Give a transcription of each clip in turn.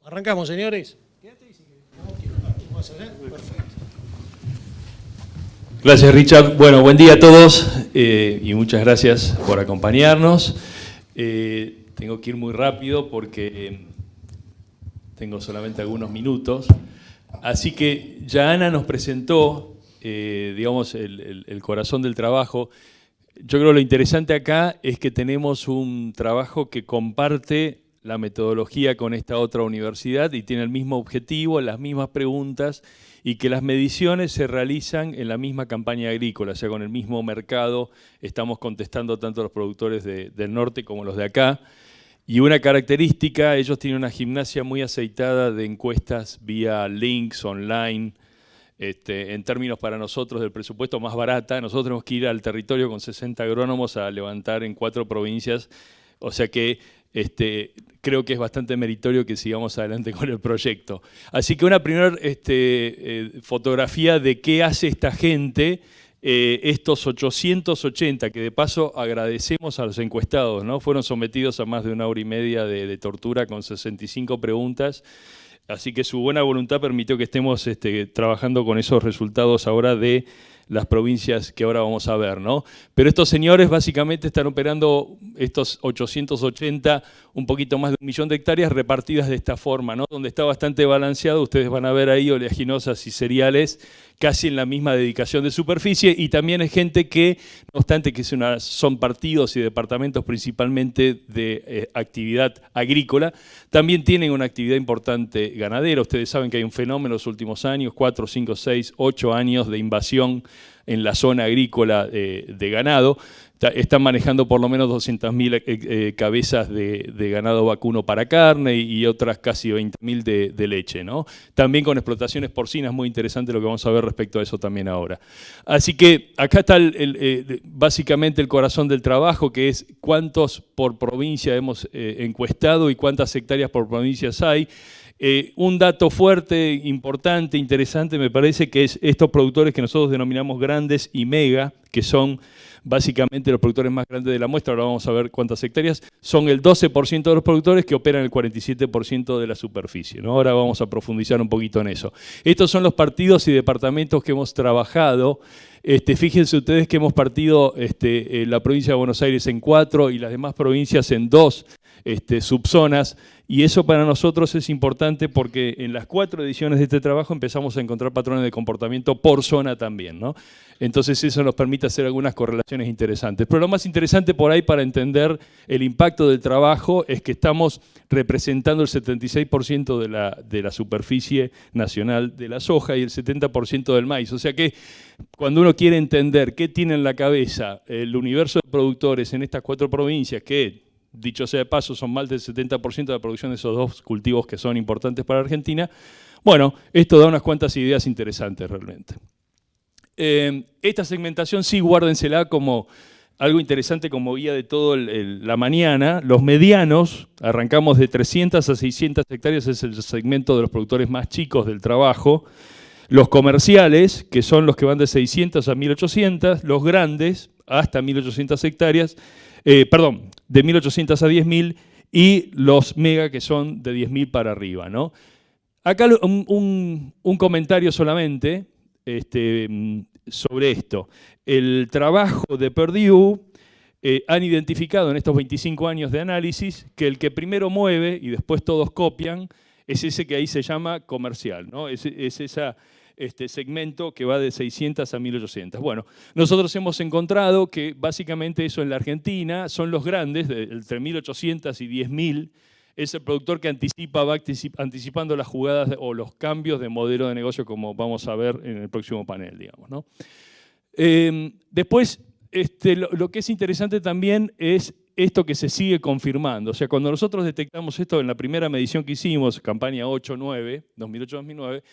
Arrancamos, señores. Quédate y si vas a hacer. Perfecto. Gracias, Richard. Bueno, buen día a todos y muchas gracias por acompañarnos. Tengo que ir muy rápido porque tengo solamente algunos minutos. Así que ya Ana nos presentó, digamos, el corazón del trabajo. Yo creo que lo interesante acá es que tenemos un trabajo que comparte la metodología con esta otra universidad y tiene el mismo objetivo, las mismas preguntas y que las mediciones se realizan en la misma campaña agrícola, o sea, con el mismo mercado estamos contestando tanto los productores del norte como los de acá. Y una característica, ellos tienen una gimnasia muy aceitada de encuestas vía links online, en términos para nosotros del presupuesto más barata. Nosotros tenemos que ir al territorio con 60 agrónomos a levantar en 4 provincias, o sea que creo que es bastante meritorio que sigamos adelante con el proyecto. Así que una primera fotografía de qué hace esta gente, estos 880, que de paso agradecemos a los encuestados, ¿no? Fueron sometidos a más de 1 hora y media de tortura con 65 preguntas, así que su buena voluntad permitió que estemos trabajando con esos resultados ahora de las provincias que ahora vamos a ver, ¿no? Pero estos señores básicamente están operando estos 880, un poquito más de 1 millón de hectáreas repartidas de esta forma, ¿no? Donde está bastante balanceado, ustedes van a ver ahí oleaginosas y cereales casi en la misma dedicación de superficie, y también hay gente que, no obstante que son partidos y departamentos principalmente de actividad agrícola, también tienen una actividad importante ganadera. Ustedes saben que hay un fenómeno en los últimos años, 4, 5, 6, 8 años de invasión en la zona agrícola de ganado. Están manejando por lo menos 200.000 cabezas de ganado vacuno para carne y otras casi 20.000 de leche, ¿no? También con explotaciones porcinas, muy interesante lo que vamos a ver respecto a eso también ahora. Así que acá está básicamente el corazón del trabajo, que es cuántos por provincia hemos encuestado y cuántas hectáreas por provincias hay. Un dato fuerte, importante, interesante, me parece que es estos productores que nosotros denominamos grandes y mega, que son básicamente los productores más grandes de la muestra. Ahora vamos a ver cuántas hectáreas. Son el 12% de los productores que operan el 47% de la superficie, ¿no? Ahora vamos a profundizar un poquito en eso. Estos son los partidos y departamentos que hemos trabajado. Fíjense ustedes que hemos partido la provincia de Buenos Aires en 4 y las demás provincias en 2 subzonas, y eso para nosotros es importante porque en las 4 ediciones de este trabajo empezamos a encontrar patrones de comportamiento por zona también, ¿no? Entonces eso nos permite hacer algunas correlaciones interesantes. Pero lo más interesante por ahí para entender el impacto del trabajo es que estamos representando el 76% de la superficie nacional de la soja y el 70% del maíz. O sea que cuando uno quiere entender qué tiene en la cabeza el universo de productores en estas 4 provincias, que dicho sea de paso, son más del 70% de la producción de esos 2 cultivos que son importantes para Argentina. Bueno, esto da unas cuantas ideas interesantes realmente. Esta segmentación sí, guárdensela como algo interesante como guía de toda la mañana. Los medianos, arrancamos de 300 a 600 hectáreas, es el segmento de los productores más chicos del trabajo. Los comerciales, que son los que van de 600 a 1800, los grandes, hasta 1800 hectáreas, de 1.800 a 10.000, y los mega, que son de 10.000 para arriba, ¿no? Acá un comentario solamente sobre esto. El trabajo de Purdue han identificado en estos 25 años de análisis que el que primero mueve y después todos copian es ese que ahí se llama comercial, ¿no? Es esa segmento que va de 600 a 1.800. Bueno, nosotros hemos encontrado que básicamente eso en la Argentina son los grandes, entre 1.800 y 10.000, es el productor que va anticipando las jugadas o los cambios de modelo de negocio, como vamos a ver en el próximo panel, digamos, ¿no? Después, lo que es interesante también es esto que se sigue confirmando. O sea, cuando nosotros detectamos esto en la primera medición que hicimos, campaña 8-9, 2008-2009,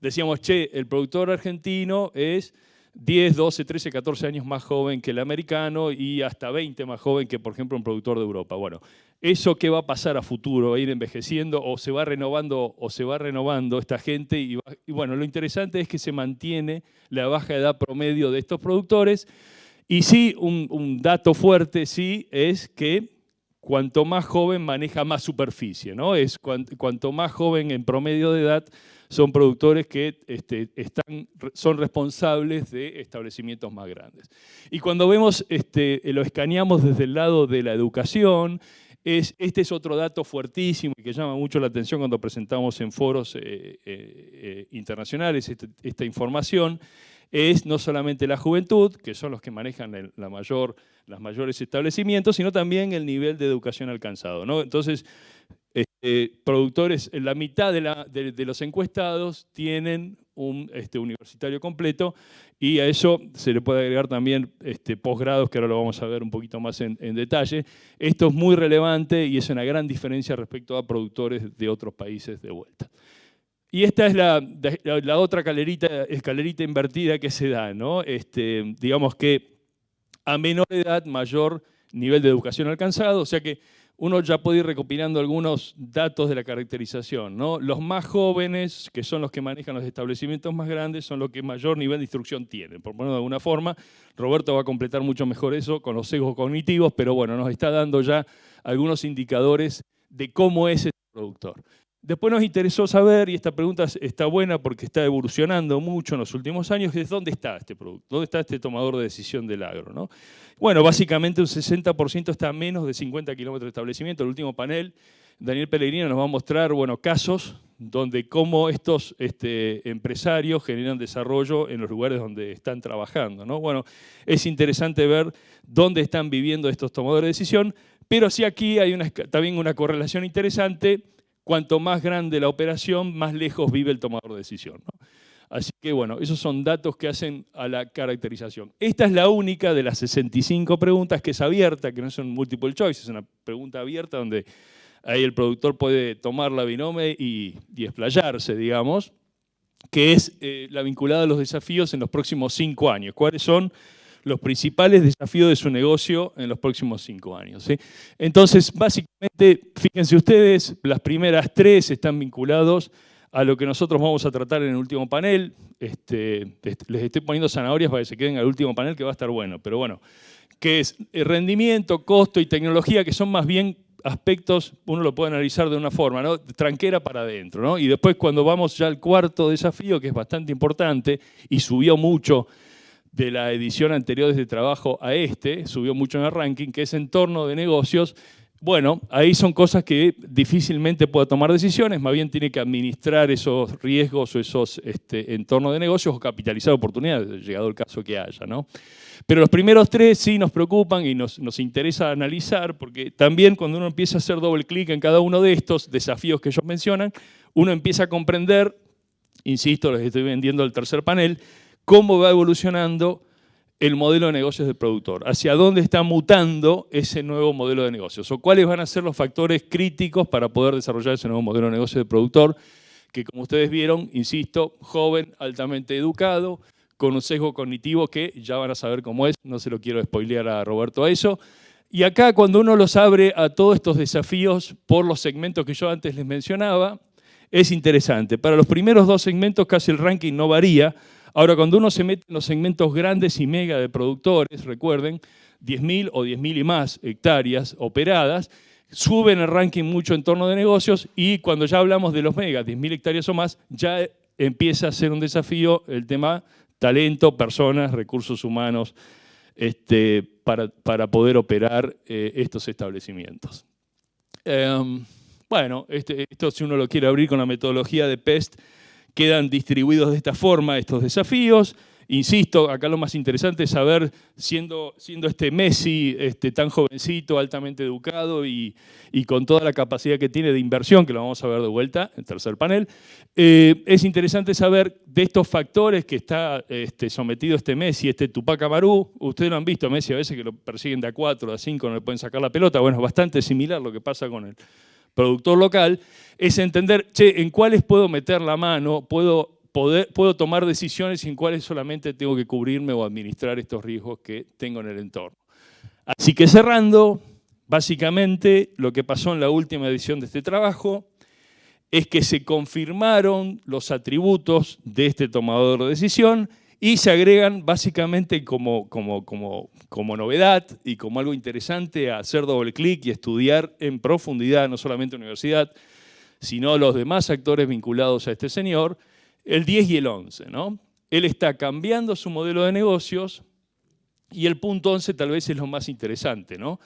decíamos, che, el productor argentino es 10, 12, 13, 14 años más joven que el americano y hasta 20 más joven que, por ejemplo, un productor de Europa. Bueno, ¿eso qué va a pasar a futuro? ¿Va a ir envejeciendo o se va renovando esta gente? Y bueno, lo interesante es que se mantiene la baja edad promedio de estos productores. Y sí, un dato fuerte sí es que cuanto más joven maneja más superficie, ¿no? Cuanto más joven en promedio de edad son productores que son responsables de establecimientos más grandes. Y cuando vemos, lo escaneamos desde el lado de la educación, este es otro dato fuertísimo y que llama mucho la atención cuando presentamos en foros internacionales esta información. Es no solamente la juventud, que son los que manejan los mayores establecimientos, sino también el nivel de educación alcanzado, ¿no? Entonces, productores, la mitad de los encuestados tienen un universitario completo, y a eso se le puede agregar también posgrados, que ahora lo vamos a ver un poquito más en detalle. Esto es muy relevante y es una gran diferencia respecto a productores de otros países de vuelta. Y esta es la otra escalerita invertida que se da, ¿no? Digamos que a menor edad, mayor nivel de educación alcanzado, o sea que uno ya puede ir recopilando algunos datos de la caracterización, ¿no? Los más jóvenes, que son los que manejan los establecimientos más grandes, son los que mayor nivel de instrucción tienen, por ponerlo de alguna forma. Roberto va a completar mucho mejor eso con los sesgos cognitivos, pero bueno, nos está dando ya algunos indicadores de cómo es este productor. Después nos interesó saber, y esta pregunta está buena porque está evolucionando mucho en los últimos años, es dónde está este producto, dónde está este tomador de decisión del agro, ¿no? Bueno, básicamente un 60% está a menos de 50 kilómetros de establecimiento. El último panel, Daniel Pellegrino nos va a mostrar, bueno, casos donde cómo estos empresarios generan desarrollo en los lugares donde están trabajando, ¿no? Bueno, es interesante ver dónde están viviendo estos tomadores de decisión, pero sí aquí hay también una correlación interesante. Cuanto más grande la operación, más lejos vive el tomador de decisión, ¿no? Así que bueno, esos son datos que hacen a la caracterización. Esta es la única de las 65 preguntas que es abierta, que no son multiple choice, es una pregunta abierta donde ahí el productor puede tomar la binomio y explayarse, digamos, que es la vinculada a los desafíos en los próximos 5 años. ¿Cuáles son los principales desafíos de su negocio en los próximos 5 años? ¿Sí? Entonces, básicamente, fíjense ustedes, las primeras 3 están vinculados a lo que nosotros vamos a tratar en el último panel. Les estoy poniendo zanahorias para que se queden al último panel, que va a estar bueno, pero bueno, que es rendimiento, costo y tecnología, que son más bien aspectos, uno lo puede analizar de una forma, ¿no? Tranquera para adentro, ¿no? Y después cuando vamos ya al cuarto desafío, que es bastante importante y subió mucho de la edición anterior de trabajo a subió mucho en el ranking, que es entorno de negocios. Bueno, ahí son cosas que difícilmente puede tomar decisiones, más bien tiene que administrar esos riesgos o esos entornos de negocios o capitalizar oportunidades, llegado el caso que haya, ¿no? Pero los primeros 3 sí nos preocupan y nos interesa analizar, porque también cuando uno empieza a hacer doble clic en cada uno de estos desafíos que ellos mencionan, uno empieza a comprender, insisto, les estoy vendiendo el tercer panel, cómo va evolucionando el modelo de negocios del productor, hacia dónde está mutando ese nuevo modelo de negocios, o cuáles van a ser los factores críticos para poder desarrollar ese nuevo modelo de negocio del productor, que como ustedes vieron, insisto, joven, altamente educado, con un sesgo cognitivo que ya van a saber cómo es, no se lo quiero spoilear a Roberto a eso. Y acá cuando uno los abre a todos estos desafíos por los segmentos que yo antes les mencionaba, es interesante. Para los primeros 2 segmentos casi el ranking no varía. Ahora, cuando uno se mete en los segmentos grandes y mega de productores, recuerden, 10.000 o 10.000 y más hectáreas operadas, suben el ranking mucho en torno de negocios, y cuando ya hablamos de los megas, 10.000 hectáreas o más, ya empieza a ser un desafío el tema talento, personas, recursos humanos, para poder operar estos establecimientos. Bueno, esto si uno lo quiere abrir con la metodología de PEST, quedan distribuidos de esta forma estos desafíos. Insisto, acá lo más interesante es saber, siendo Messi tan jovencito, altamente educado y con toda la capacidad que tiene de inversión, que lo vamos a ver de vuelta en el tercer panel, es interesante saber de estos factores que está sometido Messi, Tupac Amaru. Ustedes lo han visto, Messi a veces que lo persiguen de A4, de A5, no le pueden sacar la pelota. Bueno, es bastante similar lo que pasa con el productor local, es entender, en cuáles puedo meter la mano, puedo tomar decisiones y en cuáles solamente tengo que cubrirme o administrar estos riesgos que tengo en el entorno. Así que cerrando, básicamente lo que pasó en la última edición de este trabajo es que se confirmaron los atributos de este tomador de decisión Y se agregan básicamente como novedad y como algo interesante a hacer doble clic y estudiar en profundidad, no solamente universidad, sino los demás actores vinculados a este señor, el 10 y el 11, ¿no? Él está cambiando su modelo de negocios y el punto 11 tal vez es lo más interesante, ¿no?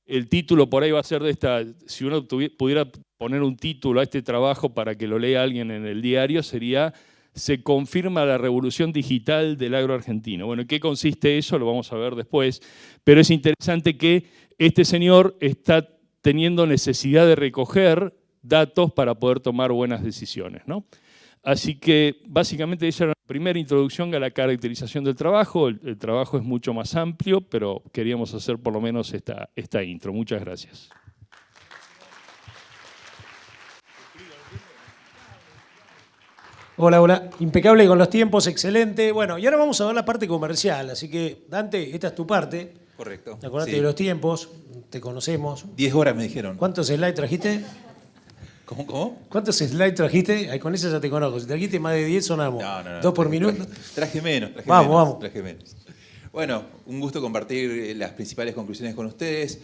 El título por ahí va a ser de esta, si uno pudiera poner un título a este trabajo para que lo lea alguien en el diario, sería "Se confirma la revolución digital del agro argentino". Bueno, ¿en qué consiste eso? Lo vamos a ver después, pero es interesante que este señor está teniendo necesidad de recoger datos para poder tomar buenas decisiones, ¿no? Así que básicamente esa era la primera introducción a la caracterización del trabajo. El trabajo es mucho más amplio, pero queríamos hacer por lo menos esta intro. Muchas gracias. Hola, hola. Impecable con los tiempos, excelente. Bueno, y ahora vamos a ver la parte comercial. Así que, Dante, esta es tu parte. Correcto. Acordate Sí. de los tiempos, te conocemos. 10 horas me dijeron. ¿Cuántos slides trajiste? ¿Cómo? ¿Cuántos slides trajiste? Ay, con eso ya te conozco. Si trajiste más de 10 sonamos. No. 2 por minuto. Traje menos. Vamos. Traje menos. Bueno, un gusto compartir las principales conclusiones con ustedes.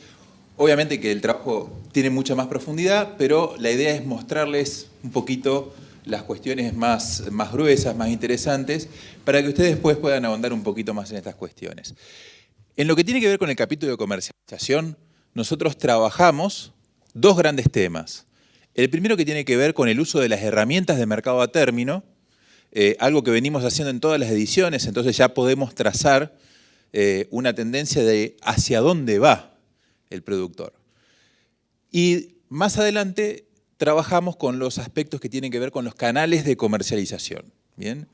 Obviamente que el trabajo tiene mucha más profundidad, pero la idea es mostrarles un poquito las cuestiones más gruesas, más interesantes, para que ustedes después puedan ahondar un poquito más en estas cuestiones. En lo que tiene que ver con el capítulo de comercialización, nosotros trabajamos dos grandes temas. El primero que tiene que ver con el uso de las herramientas de mercado a término, algo que venimos haciendo en todas las ediciones, entonces ya podemos trazar una tendencia de hacia dónde va el productor. Y más adelante trabajamos con los aspectos que tienen que ver con los canales de comercialización. ¿Bien?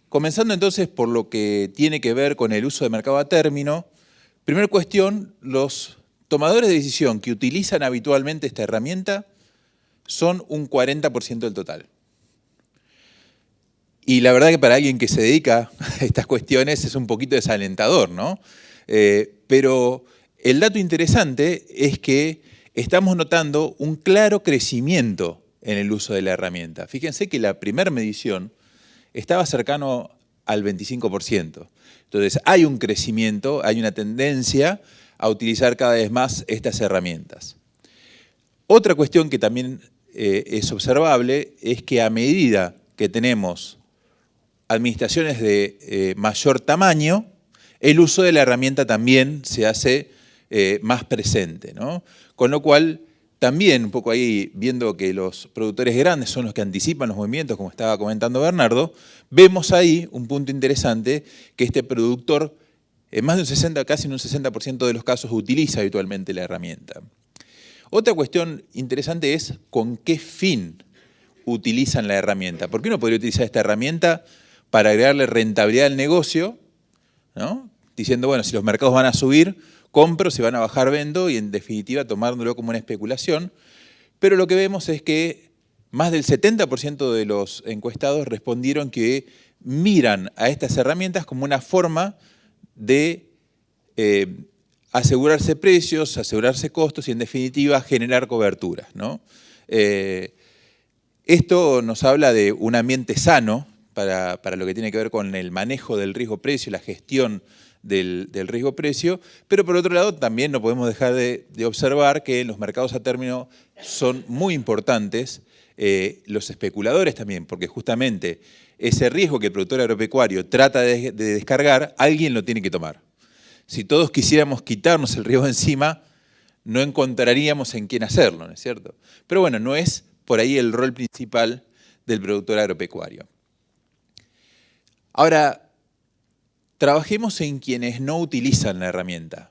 Comenzando entonces por lo que tiene que ver con el uso de mercado a término, primera cuestión, los tomadores de decisión que utilizan habitualmente esta herramienta son un 40% del total. Y la verdad que para alguien que se dedica a estas cuestiones es un poquito desalentador, ¿no? Pero el dato interesante es que estamos notando un claro crecimiento en el uso de la herramienta. Fíjense que la primera medición estaba cercano al 25%. Entonces hay un crecimiento, hay una tendencia a utilizar cada vez más estas herramientas. Otra cuestión que también es observable es que a medida que tenemos administraciones de mayor tamaño, el uso de la herramienta también se hace más presente, ¿no? Con lo cual, también un poco ahí, viendo que los productores grandes son los que anticipan los movimientos, como estaba comentando Bernardo, vemos ahí un punto interesante que este productor, en más de un 60, casi en un 60% de los casos, utiliza habitualmente la herramienta. Otra cuestión interesante es con qué fin utilizan la herramienta. ¿Por qué uno podría utilizar esta herramienta para agregarle rentabilidad al negocio, ¿no? Diciendo, bueno, si los mercados van a subir, compro, si van a bajar, vendo, y en definitiva tomándolo como una especulación. Pero lo que vemos es que más del 70% de los encuestados respondieron que miran a estas herramientas como una forma de asegurarse precios, asegurarse costos y en definitiva generar coberturas, ¿no? Esto nos habla de un ambiente sano para lo que tiene que ver con el manejo del riesgo-precio, la gestión del riesgo-precio, pero por otro lado también no podemos dejar de observar que en los mercados a término son muy importantes los especuladores también, porque justamente ese riesgo que el productor agropecuario trata de descargar, alguien lo tiene que tomar. Si todos quisiéramos quitarnos el riesgo encima, no encontraríamos en quién hacerlo, ¿no es cierto? Pero bueno, no es por ahí el rol principal del productor agropecuario. Ahora, trabajemos en quienes no utilizan la herramienta.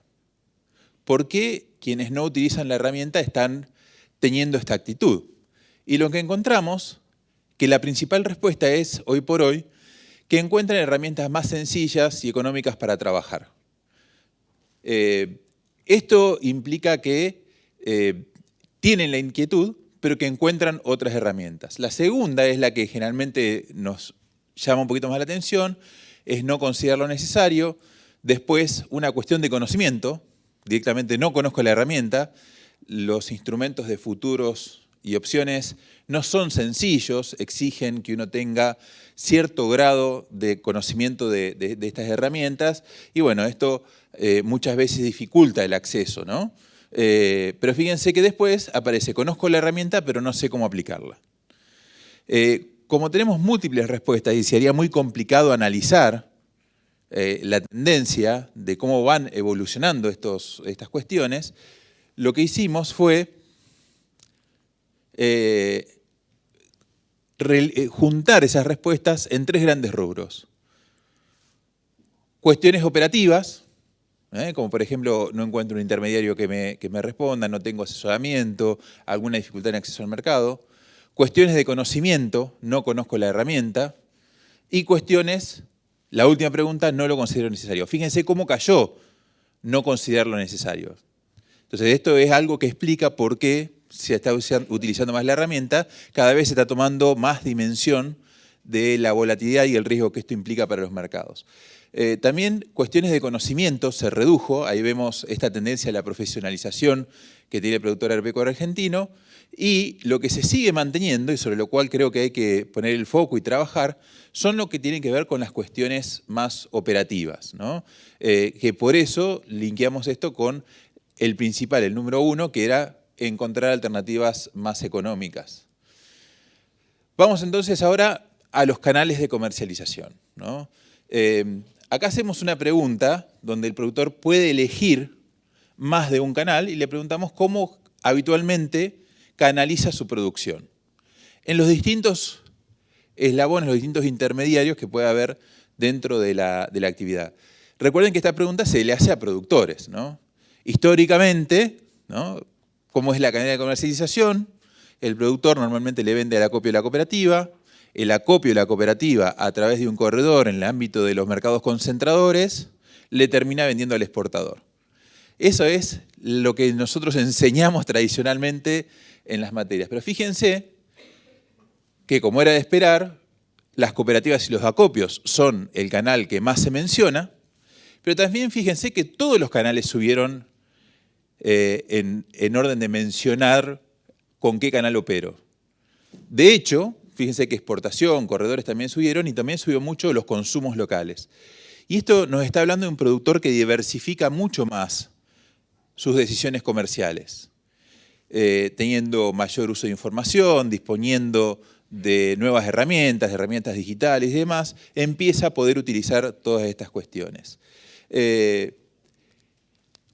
¿Por qué quienes no utilizan la herramienta están teniendo esta actitud? Y lo que encontramos, que la principal respuesta es, hoy por hoy, que encuentran herramientas más sencillas y económicas para trabajar. Esto implica que tienen la inquietud, pero que encuentran otras herramientas. La segunda es la que generalmente nos llama un poquito más la atención, es no considerarlo necesario. Después, una cuestión de conocimiento, directamente no conozco la herramienta, los instrumentos de futuros y opciones no son sencillos, exigen que uno tenga cierto grado de conocimiento de estas herramientas y bueno, esto muchas veces dificulta el acceso, ¿no? Pero fíjense que después aparece, conozco la herramienta pero no sé cómo aplicarla. Como tenemos múltiples respuestas y sería muy complicado analizar la tendencia de cómo van evolucionando estas cuestiones, lo que hicimos fue juntar esas respuestas en tres grandes rubros. Cuestiones operativas, como por ejemplo, no encuentro un intermediario que me responda, no tengo asesoramiento, alguna dificultad en acceso al mercado. Cuestiones de conocimiento, no conozco la herramienta. Y cuestiones, la última pregunta, no lo considero necesario. Fíjense cómo cayó no considerarlo necesario. Entonces, esto es algo que explica por qué se está utilizando más la herramienta, cada vez se está tomando más dimensión de la volatilidad y el riesgo que esto implica para los mercados. También cuestiones de conocimiento se redujo, ahí vemos esta tendencia a la profesionalización que tiene el productor agropecuario argentino, y lo que se sigue manteniendo, y sobre lo cual creo que hay que poner el foco y trabajar, son lo que tienen que ver con las cuestiones más operativas, ¿no? Que por eso linkeamos esto con el principal, el número uno, que era encontrar alternativas más económicas. Vamos entonces ahora a los canales de comercialización, ¿no? Acá hacemos una pregunta donde el productor puede elegir más de un canal y le preguntamos cómo habitualmente canaliza su producción. En los distintos eslabones, los distintos intermediarios que puede haber dentro de la actividad. Recuerden que esta pregunta se le hace a productores, ¿no? Históricamente, ¿no? ¿Cómo es la cadena de comercialización? El productor normalmente le vende al acopio de la cooperativa, el acopio de la cooperativa a través de un corredor en el ámbito de los mercados concentradores, le termina vendiendo al exportador. Eso es lo que nosotros enseñamos tradicionalmente en las materias. Pero fíjense que, como era de esperar, las cooperativas y los acopios son el canal que más se menciona, pero también fíjense que todos los canales subieron en orden de mencionar con qué canal opero. De hecho, fíjense que exportación, corredores también subieron y también subió mucho los consumos locales. Y esto nos está hablando de un productor que diversifica mucho más sus decisiones comerciales, teniendo mayor uso de información, disponiendo de nuevas herramientas digitales y demás, empieza a poder utilizar todas estas cuestiones.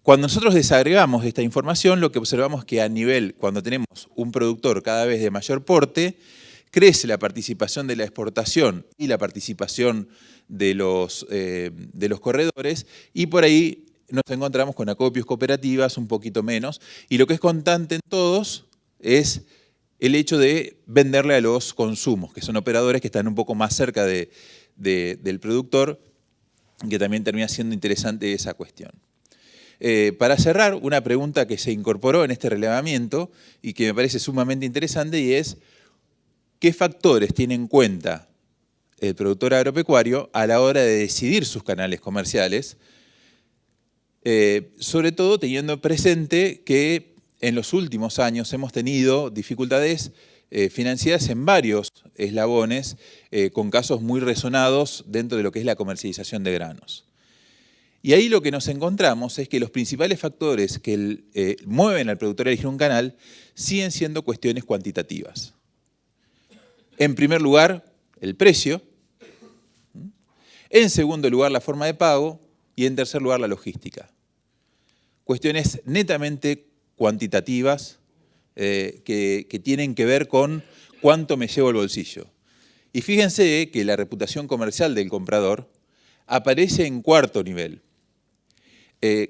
Cuando nosotros desagregamos esta información, lo que observamos es que a nivel, cuando tenemos un productor cada vez de mayor porte, crece la participación de la exportación y la participación de los corredores, y por ahí nos encontramos con acopios, cooperativas, un poquito menos, y lo que es constante en todos es el hecho de venderle a los consumos, que son operadores que están un poco más cerca del productor, que también termina siendo interesante esa cuestión. Para cerrar, una pregunta que se incorporó en este relevamiento y que me parece sumamente interesante, y es ¿qué factores tiene en cuenta el productor agropecuario a la hora de decidir sus canales comerciales? Sobre todo teniendo presente que en los últimos años hemos tenido dificultades financieras en varios eslabones, con casos muy resonados dentro de lo que es la comercialización de granos. Y ahí lo que nos encontramos es que los principales factores que mueven al productor a elegir un canal siguen siendo cuestiones cuantitativas. En primer lugar, el precio. En segundo lugar, la forma de pago. Y en tercer lugar, la logística. Cuestiones netamente cuantitativas que tienen que ver con cuánto me llevo al bolsillo. Y fíjense que la reputación comercial del comprador aparece en cuarto nivel.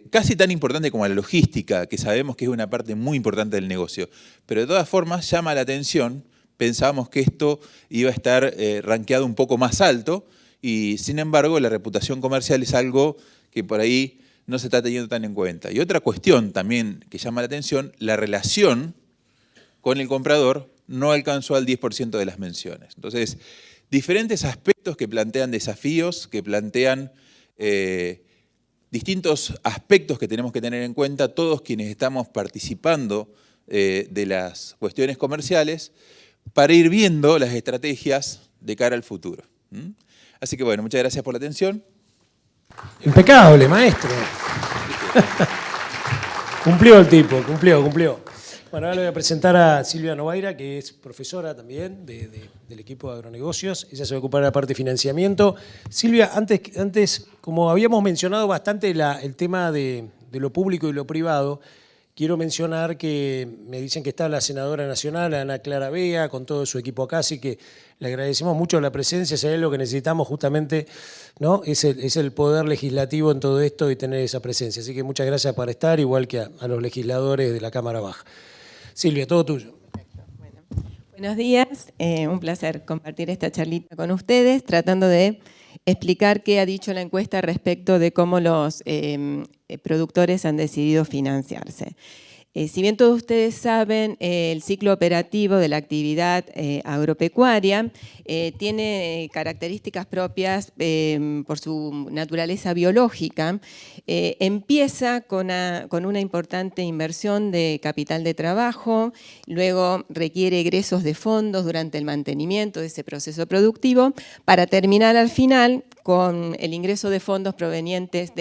Casi tan importante como la logística, que sabemos que es una parte muy importante del negocio. Pero de todas formas llama la atención, pensábamos que esto iba a estar rankeado un poco más alto, y sin embargo la reputación comercial es algo que por ahí no se está teniendo tan en cuenta. Y otra cuestión también que llama la atención, la relación con el comprador no alcanzó al 10% de las menciones. Entonces, diferentes aspectos que plantean desafíos, que plantean distintos aspectos que tenemos que tener en cuenta todos quienes estamos participando de las cuestiones comerciales para ir viendo las estrategias de cara al futuro. Así que bueno, muchas gracias por la atención. Impecable, maestro. Cumplió el tipo, cumplió. Bueno, ahora le voy a presentar a Silvia Novaira, que es profesora también del equipo de agronegocios. Ella se va a ocupar de la parte de financiamiento. Silvia, antes como habíamos mencionado bastante el tema de lo público y lo privado, quiero mencionar que me dicen que está la senadora nacional, Ana Clara Vega, con todo su equipo acá, así que le agradecemos mucho la presencia. Si hay lo que necesitamos justamente, ¿no? es el poder legislativo en todo esto y tener esa presencia. Así que muchas gracias por estar, igual que a los legisladores de la Cámara Baja. Silvia, todo tuyo. Perfecto. Bueno, buenos días, un placer compartir esta charlita con ustedes, tratando de explicar qué ha dicho la encuesta respecto de cómo los productores han decidido financiarse. Si bien todos ustedes saben, el ciclo operativo de la actividad agropecuaria tiene características propias por su naturaleza biológica. Empieza con una importante inversión de capital de trabajo, luego requiere egresos de fondos durante el mantenimiento de ese proceso productivo, para terminar al final con el ingreso de fondos provenientes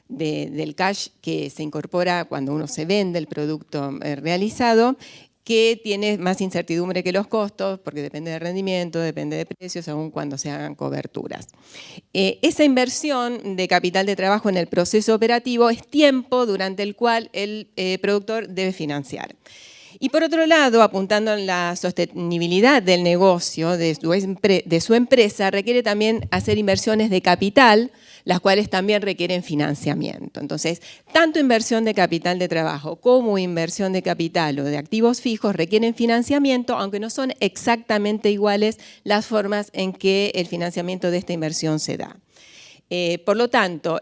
del cash que se incorpora cuando uno se vende el producto realizado, que tiene más incertidumbre que los costos, porque depende del rendimiento, depende de precios, aun cuando se hagan coberturas. Esa inversión de capital de trabajo en el proceso operativo es tiempo durante el cual el productor debe financiar. Y por otro lado, apuntando en la sostenibilidad del negocio, de su empresa, requiere también hacer inversiones de capital, las cuales también requieren financiamiento. Entonces, tanto inversión de capital de trabajo como inversión de capital o de activos fijos requieren financiamiento, aunque no son exactamente iguales las formas en que el financiamiento de esta inversión se da. Por lo tanto,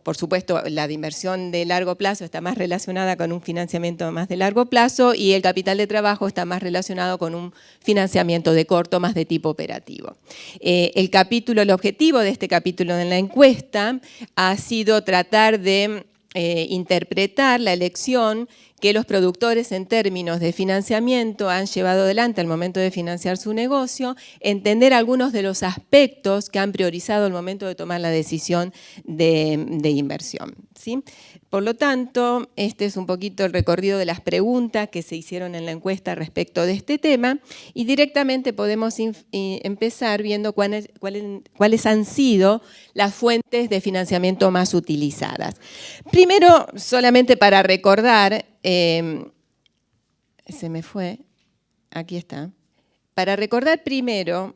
por supuesto, la de inversión de largo plazo está más relacionada con un financiamiento más de largo plazo y el capital de trabajo está más relacionado con un financiamiento de corto, más de tipo operativo. El objetivo de este capítulo en la encuesta ha sido tratar de interpretar la elección que los productores en términos de financiamiento han llevado adelante al momento de financiar su negocio, entender algunos de los aspectos que han priorizado al momento de tomar la decisión de inversión, ¿sí? Por lo tanto, este es un poquito el recorrido de las preguntas que se hicieron en la encuesta respecto de este tema y directamente podemos empezar viendo cuáles han sido las fuentes de financiamiento más utilizadas. Primero, solamente para recordar, se me fue, aquí está, para recordar primero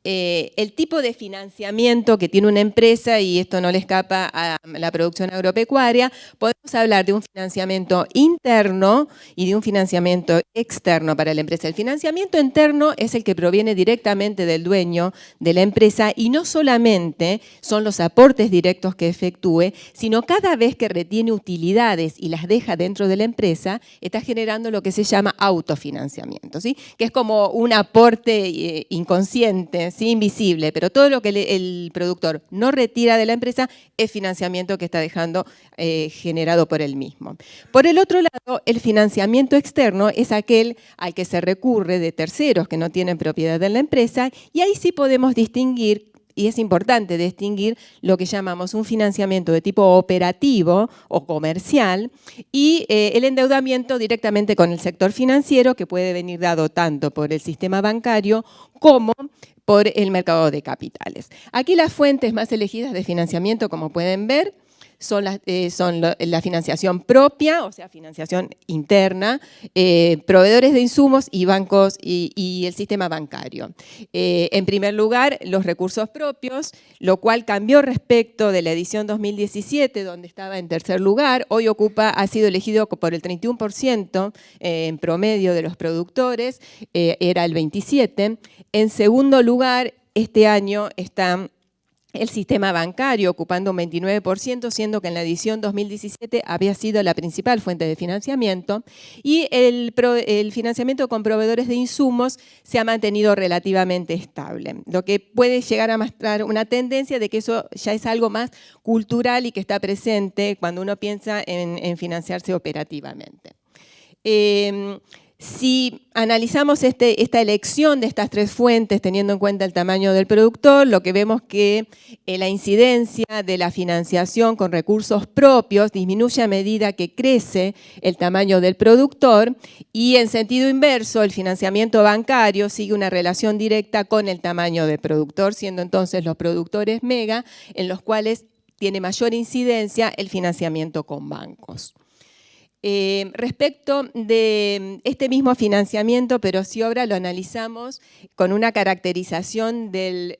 el tipo de financiamiento que tiene una empresa, y esto no le escapa a la producción agropecuaria. Podemos hablar de un financiamiento interno y de un financiamiento externo para la empresa. El financiamiento interno es el que proviene directamente del dueño de la empresa y no solamente son los aportes directos que efectúe, sino cada vez que retiene utilidades y las deja dentro de la empresa, está generando lo que se llama autofinanciamiento, ¿sí? Que es como un aporte inconsciente, ¿sí? Invisible, pero todo lo que el productor no retira de la empresa es financiamiento que está dejando generado por él mismo. Por el otro lado, el financiamiento externo es aquel al que se recurre de terceros que no tienen propiedad en la empresa, y ahí sí podemos distinguir, y es importante distinguir, lo que llamamos un financiamiento de tipo operativo o comercial y el endeudamiento directamente con el sector financiero, que puede venir dado tanto por el sistema bancario como por el mercado de capitales. Aquí las fuentes más elegidas de financiamiento, como pueden ver, son la financiación propia, o sea, financiación interna, proveedores de insumos y bancos y el sistema bancario. En primer lugar, los recursos propios, lo cual cambió respecto de la edición 2017, donde estaba en tercer lugar. Hoy ha sido elegido por el 31% en promedio de los productores, era el 27%. En segundo lugar, este año está el sistema bancario ocupando un 29%, siendo que en la edición 2017 había sido la principal fuente de financiamiento, y el financiamiento con proveedores de insumos se ha mantenido relativamente estable, lo que puede llegar a mostrar una tendencia de que eso ya es algo más cultural y que está presente cuando uno piensa en financiarse operativamente. Si analizamos esta elección de estas tres fuentes, teniendo en cuenta el tamaño del productor, lo que vemos que la incidencia de la financiación con recursos propios disminuye a medida que crece el tamaño del productor y en sentido inverso, el financiamiento bancario sigue una relación directa con el tamaño del productor, siendo entonces los productores mega en los cuales tiene mayor incidencia el financiamiento con bancos. Respecto de este mismo financiamiento, pero si ahora lo analizamos con una caracterización del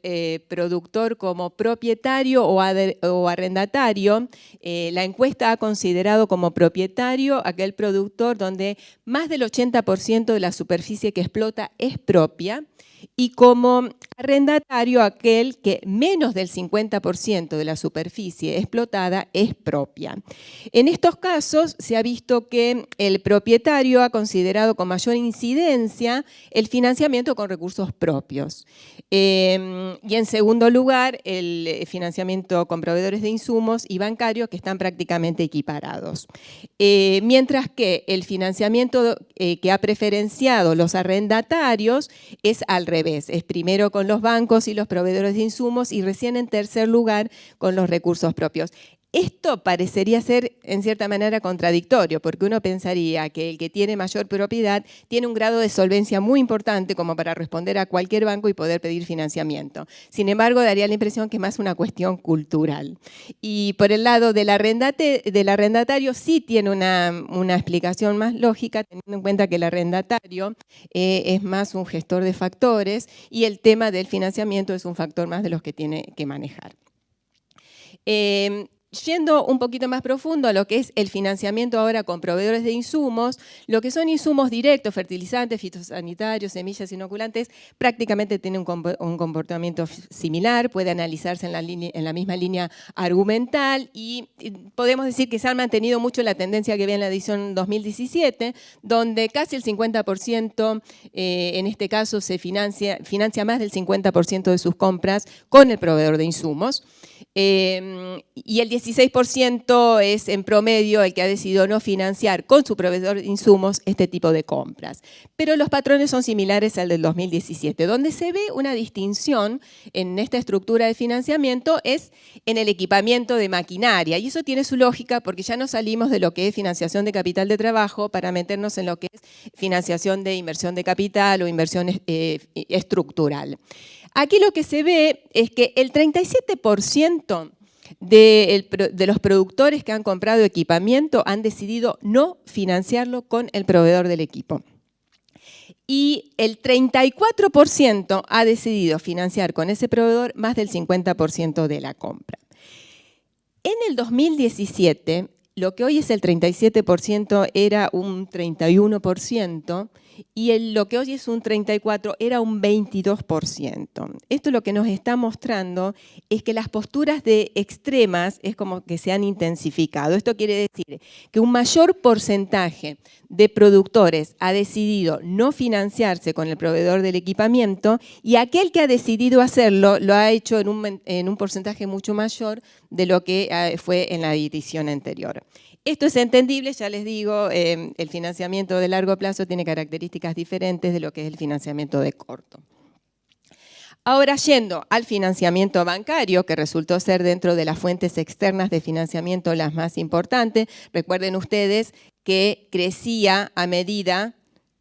productor como propietario o arrendatario, la encuesta ha considerado como propietario aquel productor donde más del 80% de la superficie que explota es propia, y como arrendatario aquel que menos del 50% de la superficie explotada es propia. En estos casos se ha visto que el propietario ha considerado con mayor incidencia el financiamiento con recursos propios. Y en segundo lugar, el financiamiento con proveedores de insumos y bancarios que están prácticamente equiparados. Mientras que el financiamiento que ha preferenciado los arrendatarios es al revés, es primero con los bancos y los proveedores de insumos y recién en tercer lugar con los recursos propios. Esto parecería ser en cierta manera contradictorio, porque uno pensaría que el que tiene mayor propiedad tiene un grado de solvencia muy importante como para responder a cualquier banco y poder pedir financiamiento. Sin embargo, daría la impresión que es más una cuestión cultural. Y por el lado del arrendatario sí tiene una explicación más lógica, teniendo en cuenta que el arrendatario es más un gestor de factores y el tema del financiamiento es un factor más de los que tiene que manejar. Yendo un poquito más profundo a lo que es el financiamiento ahora con proveedores de insumos, lo que son insumos directos, fertilizantes, fitosanitarios, semillas inoculantes, prácticamente tiene un comportamiento similar, puede analizarse en la misma línea argumental y podemos decir que se ha mantenido mucho la tendencia que había en la edición 2017, donde casi el 50%, en este caso, se financia más del 50% de sus compras con el proveedor de insumos. Y el 16% es en promedio el que ha decidido no financiar con su proveedor de insumos este tipo de compras. Pero los patrones son similares al del 2017. Donde se ve una distinción en esta estructura de financiamiento es en el equipamiento de maquinaria. Y eso tiene su lógica porque ya no salimos de lo que es financiación de capital de trabajo para meternos en lo que es financiación de inversión de capital o inversión estructural. Aquí lo que se ve es que el 37% de los productores que han comprado equipamiento han decidido no financiarlo con el proveedor del equipo. Y el 34% ha decidido financiar con ese proveedor más del 50% de la compra. En el 2017, lo que hoy es el 37% era un 31%, y lo que hoy es un 34% era un 22%. Esto lo que nos está mostrando es que las posturas de extremas es como que se han intensificado. Esto quiere decir que un mayor porcentaje de productores ha decidido no financiarse con el proveedor del equipamiento y aquel que ha decidido hacerlo lo ha hecho en un porcentaje mucho mayor de lo que fue en la edición anterior. Esto es entendible, ya les digo, el financiamiento de largo plazo tiene características diferentes de lo que es el financiamiento de corto. Ahora, yendo al financiamiento bancario, que resultó ser dentro de las fuentes externas de financiamiento las más importantes, recuerden ustedes que crecía a medida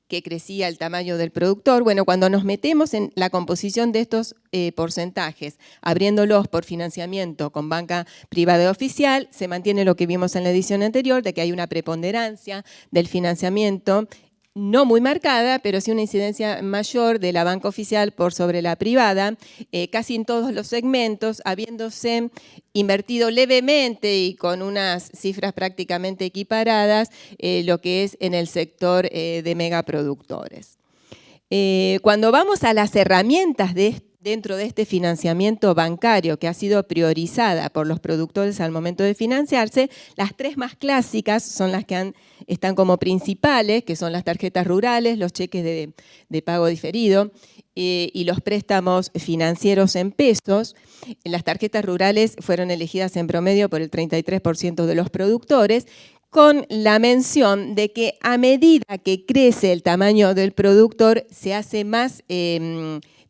que crecía el tamaño del productor. Bueno, cuando nos metemos en la composición de estos porcentajes, abriéndolos por financiamiento con banca privada oficial, se mantiene lo que vimos en la edición anterior, de que hay una preponderancia del financiamiento, no muy marcada, pero sí una incidencia mayor de la banca oficial por sobre la privada, casi en todos los segmentos, habiéndose invertido levemente y con unas cifras prácticamente equiparadas, lo que es en el sector de megaproductores. Cuando vamos a las herramientas dentro de este financiamiento bancario que ha sido priorizada por los productores al momento de financiarse, las tres más clásicas son las que están como principales, que son las tarjetas rurales, los cheques de pago diferido y los préstamos financieros en pesos. Las tarjetas rurales fueron elegidas en promedio por el 33% de los productores, con la mención de que a medida que crece el tamaño del productor, se hace más,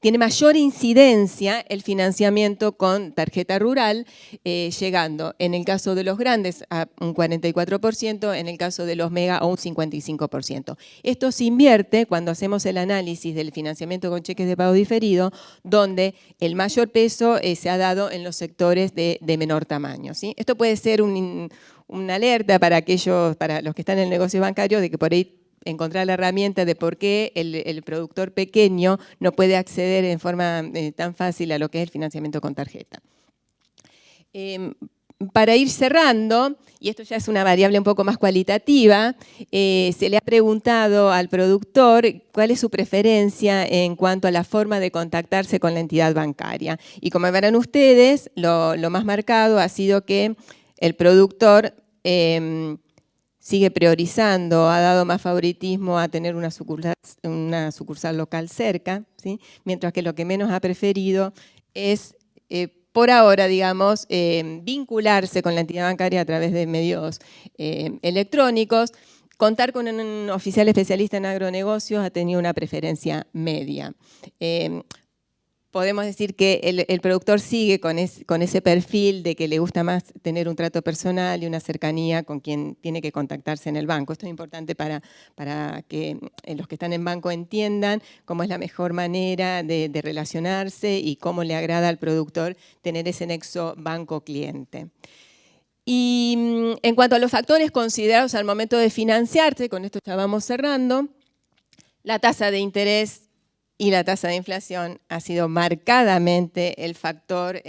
tiene mayor incidencia el financiamiento con tarjeta rural, llegando en el caso de los grandes a un 44%, en el caso de los mega a un 55%. Esto se invierte cuando hacemos el análisis del financiamiento con cheques de pago diferido, donde el mayor peso se ha dado en los sectores de menor tamaño, ¿sí? Esto puede ser una alerta para los que están en el negocio bancario, de que por ahí encontrar la herramienta de por qué el productor pequeño no puede acceder en forma tan fácil a lo que es el financiamiento con tarjeta. Para ir cerrando, y esto ya es una variable un poco más cualitativa, se le ha preguntado al productor cuál es su preferencia en cuanto a la forma de contactarse con la entidad bancaria. Y como verán ustedes, lo más marcado ha sido que el productor sigue priorizando, ha dado más favoritismo a tener una sucursal local cerca, ¿sí? Mientras que lo que menos ha preferido es, por ahora, digamos, vincularse con la entidad bancaria a través de medios electrónicos. Contar con un oficial especialista en agronegocios ha tenido una preferencia media. Podemos decir que el productor sigue con ese perfil de que le gusta más tener un trato personal y una cercanía con quien tiene que contactarse en el banco. Esto es importante para que los que están en banco entiendan cómo es la mejor manera de relacionarse y cómo le agrada al productor tener ese nexo banco-cliente. Y en cuanto a los factores considerados al momento de financiarse, con esto ya vamos cerrando, la tasa de interés y la tasa de inflación ha sido marcadamente el factor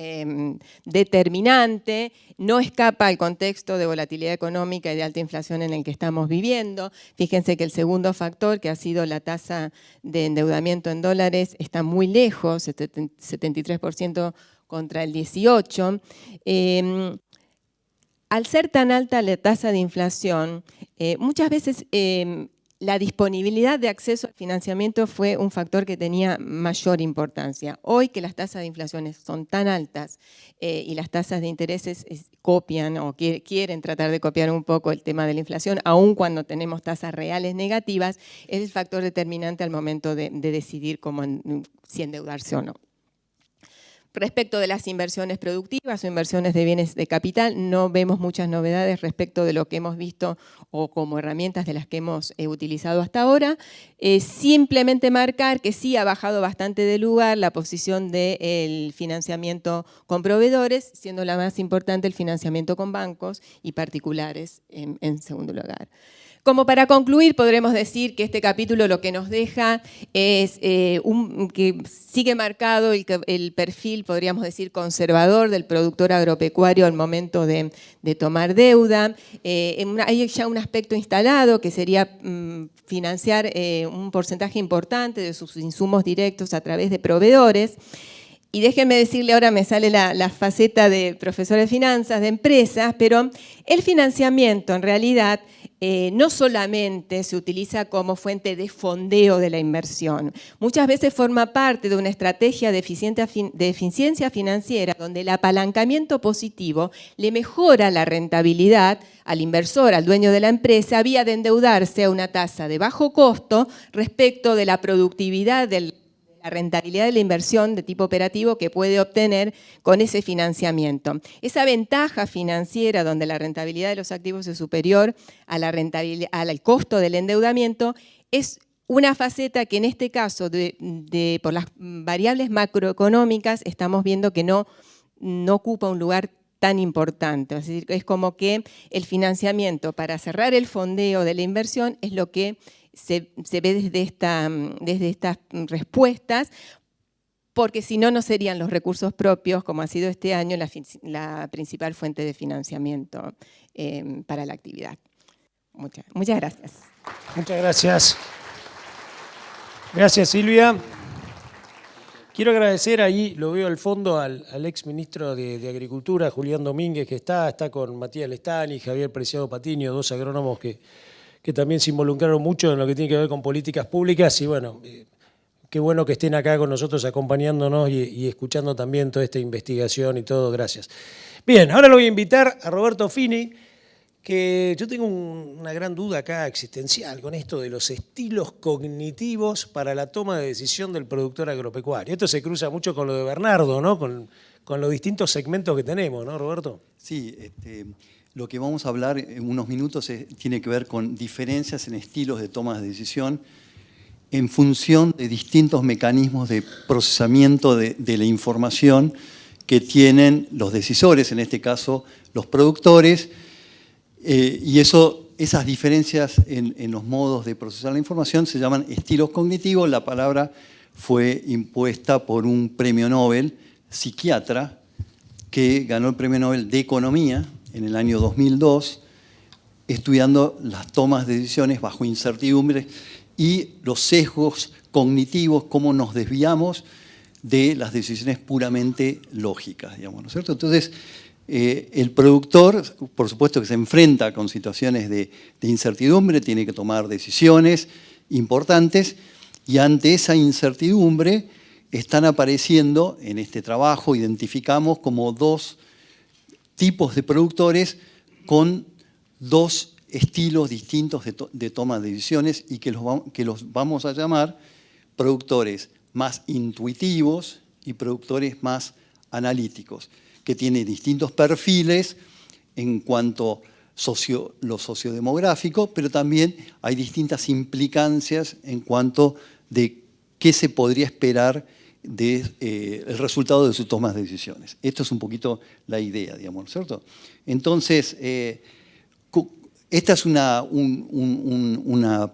determinante, no escapa al contexto de volatilidad económica y de alta inflación en el que estamos viviendo. Fíjense que el segundo factor, que ha sido la tasa de endeudamiento en dólares, está muy lejos, 73% contra el 18%. Al ser tan alta la tasa de inflación, muchas veces la disponibilidad de acceso al financiamiento fue un factor que tenía mayor importancia. Hoy que las tasas de inflación son tan altas y las tasas de intereses copian o quieren tratar de copiar un poco el tema de la inflación, aun cuando tenemos tasas reales negativas, es el factor determinante al momento de decidir si endeudarse o no. Respecto de las inversiones productivas o inversiones de bienes de capital, no vemos muchas novedades respecto de lo que hemos visto o como herramientas de las que hemos utilizado hasta ahora. Simplemente marcar que sí ha bajado bastante de lugar la posición del financiamiento con proveedores, siendo la más importante el financiamiento con bancos y particulares en segundo lugar. Como para concluir, podremos decir que este capítulo lo que nos deja es que sigue marcado el perfil, podríamos decir, conservador del productor agropecuario al momento de tomar deuda. Hay ya un aspecto instalado que sería financiar un porcentaje importante de sus insumos directos a través de proveedores. Y déjenme decirle, ahora me sale la faceta de profesor de finanzas, de empresas, pero el financiamiento en realidad no solamente se utiliza como fuente de fondeo de la inversión, muchas veces forma parte de una estrategia de eficiencia financiera donde el apalancamiento positivo le mejora la rentabilidad al inversor, al dueño de la empresa, vía de endeudarse a una tasa de bajo costo respecto de la productividad la rentabilidad de la inversión de tipo operativo que puede obtener con ese financiamiento. Esa ventaja financiera donde la rentabilidad de los activos es superior a al costo del endeudamiento es una faceta que en este caso, por las variables macroeconómicas, estamos viendo que no ocupa un lugar tan importante. Es decir, es como que el financiamiento para cerrar el fondeo de la inversión es lo que se ve desde estas respuestas, porque si no, no serían los recursos propios, como ha sido este año, la principal fuente de financiamiento para la actividad. Muchas gracias. Muchas gracias. Gracias, Silvia. Quiero agradecer ahí, lo veo al fondo, al ex ministro de Agricultura, Julián Domínguez, que está con Matías Lestani y Javier Preciado Patiño, dos agrónomos que también se involucraron mucho en lo que tiene que ver con políticas públicas y bueno, qué bueno que estén acá con nosotros acompañándonos y escuchando también toda esta investigación y todo, gracias. Bien, ahora lo voy a invitar a Roberto Fini, que yo tengo una gran duda acá existencial con esto de los estilos cognitivos para la toma de decisión del productor agropecuario. Esto se cruza mucho con lo de Bernardo, ¿no? Con los distintos segmentos que tenemos, ¿no, Roberto? Sí, lo que vamos a hablar en unos minutos tiene que ver con diferencias en estilos de toma de decisión en función de distintos mecanismos de procesamiento de la información que tienen los decisores, en este caso los productores, y esas diferencias en los modos de procesar la información se llaman estilos cognitivos. La palabra fue impuesta por un premio Nobel psiquiatra que ganó el premio Nobel de Economía en el año 2002, estudiando las tomas de decisiones bajo incertidumbre y los sesgos cognitivos, cómo nos desviamos de las decisiones puramente lógicas, digamos, ¿no es cierto? Entonces, el productor, por supuesto que se enfrenta con situaciones de incertidumbre, tiene que tomar decisiones importantes y ante esa incertidumbre están apareciendo, en este trabajo identificamos como dos tipos de productores con dos estilos distintos de toma de decisiones y que los vamos a llamar productores más intuitivos y productores más analíticos, que tienen distintos perfiles en cuanto lo sociodemográfico, pero también hay distintas implicancias en cuanto de qué se podría esperar del resultado de sus tomas de decisiones. Esto es un poquito la idea, digamos, ¿no es cierto? Entonces, esta es una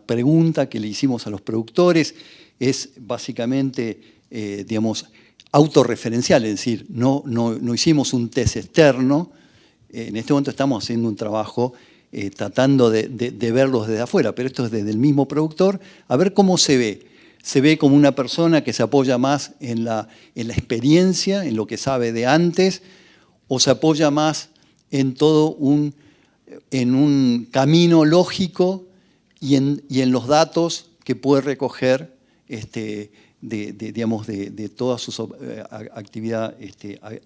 pregunta que le hicimos a los productores, es básicamente, digamos, autorreferencial, es decir, no hicimos un test externo. En este momento estamos haciendo un trabajo tratando de verlos desde afuera, pero esto es desde el mismo productor, a ver cómo se ve. Se ve como una persona que se apoya más en la experiencia, en lo que sabe de antes, o se apoya más en todo en un camino lógico y en los datos que puede recoger de toda su actividad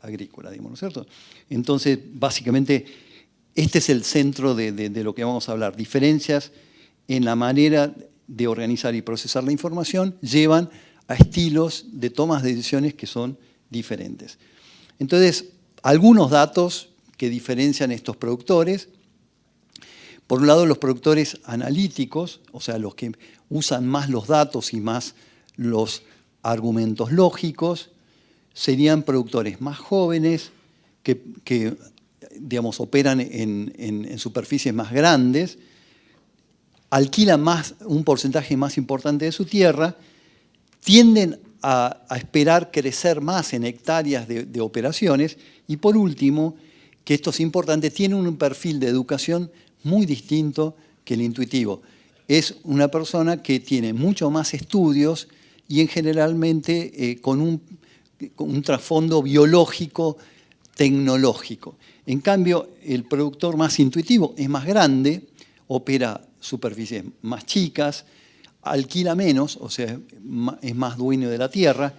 agrícola, digamos, ¿no es cierto? Entonces, básicamente, este es el centro de lo que vamos a hablar. Diferencias en la manera de organizar y procesar la información llevan a estilos de tomas de decisiones que son diferentes. Entonces, algunos datos que diferencian estos productores. Por un lado, los productores analíticos, o sea, los que usan más los datos y más los argumentos lógicos, serían productores más jóvenes que digamos, operan en superficies más grandes, alquilan un porcentaje más importante de su tierra, tienden a esperar crecer más en hectáreas de operaciones y, por último, que esto es importante, tienen un perfil de educación muy distinto que el intuitivo. Es una persona que tiene mucho más estudios y generalmente con un trasfondo biológico, tecnológico. En cambio, el productor más intuitivo es más grande, opera superficies más chicas, alquila menos, o sea, es más dueño de la tierra,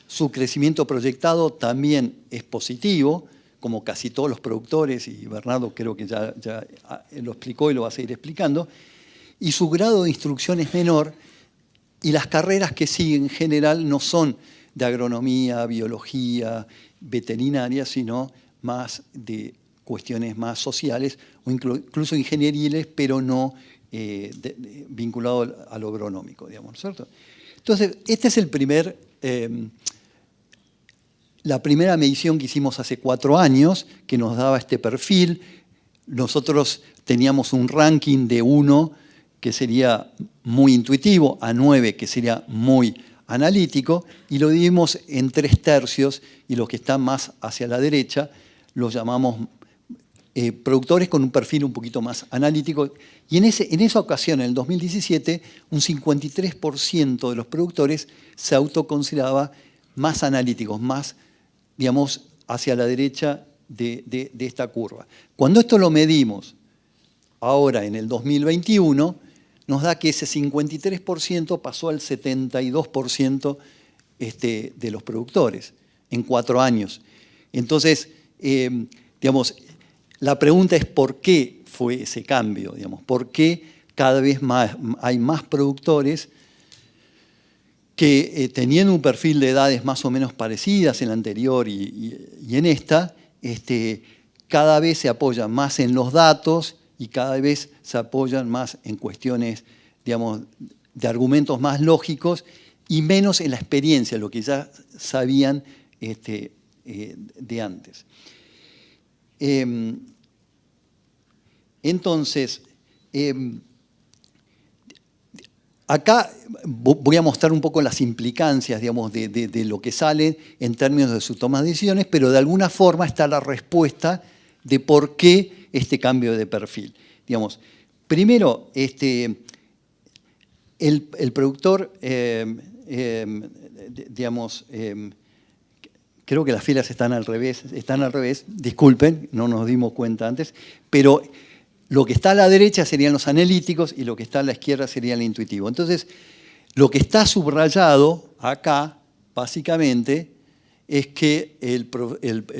su crecimiento proyectado también es positivo, como casi todos los productores, y Bernardo creo que ya lo explicó y lo va a seguir explicando, y su grado de instrucción es menor, y las carreras que siguen en general no son de agronomía, biología, veterinaria, sino más de cuestiones más sociales o incluso ingenieriles, pero no vinculado a lo agronómico, digamos, ¿no es cierto? Entonces, este es la primera medición que hicimos hace 4 años, que nos daba este perfil. Nosotros teníamos un ranking de 1, que sería muy intuitivo, a 9, que sería muy analítico, y lo dividimos en 3 tercios, y los que están más hacia la derecha los llamamos productores con un perfil un poquito más analítico. Y en esa ocasión, en el 2017, un 53% de los productores se autoconsideraba más analíticos, más, digamos, hacia la derecha de esta curva. Cuando esto lo medimos ahora en el 2021, nos da que ese 53% pasó al 72% de los productores en 4 años. Entonces, digamos, la pregunta es por qué fue ese cambio, digamos. ¿Por qué cada vez más hay más productores que teniendo un perfil de edades más o menos parecidas en la anterior y en esta, cada vez se apoyan más en los datos y cada vez se apoyan más en cuestiones, digamos, de argumentos más lógicos y menos en la experiencia, lo que ya sabían de antes. Entonces, acá voy a mostrar un poco las implicancias, digamos, de lo que sale en términos de su toma de decisiones, pero de alguna forma está la respuesta de por qué este cambio de perfil. Digamos, primero, el productor, digamos, creo que las filas están al revés, disculpen, no nos dimos cuenta antes, pero lo que está a la derecha serían los analíticos y lo que está a la izquierda sería el intuitivo. Entonces, lo que está subrayado acá, básicamente, es que el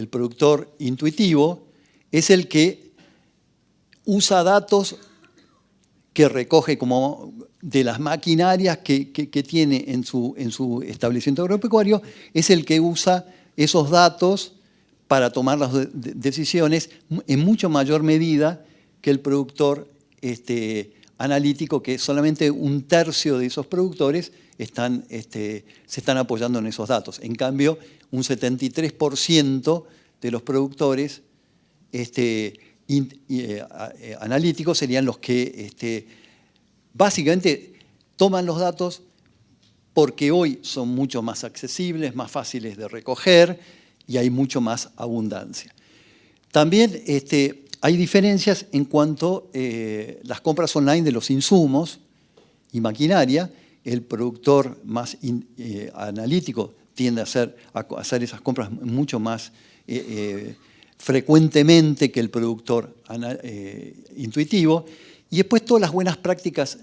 productor intuitivo es el que usa datos que recoge como de las maquinarias que tiene en su establecimiento agropecuario, es el que usa esos datos para tomar las decisiones en mucho mayor medida que el productor analítico, que solamente un tercio de esos productores se están apoyando en esos datos. En cambio, un 73% de los productores analíticos serían los que básicamente toman los datos porque hoy son mucho más accesibles, más fáciles de recoger y hay mucho más abundancia. También hay diferencias en cuanto a las compras online de los insumos y maquinaria. El productor más analítico tiende a hacer esas compras mucho más frecuentemente que el productor intuitivo. Y después todas las buenas prácticas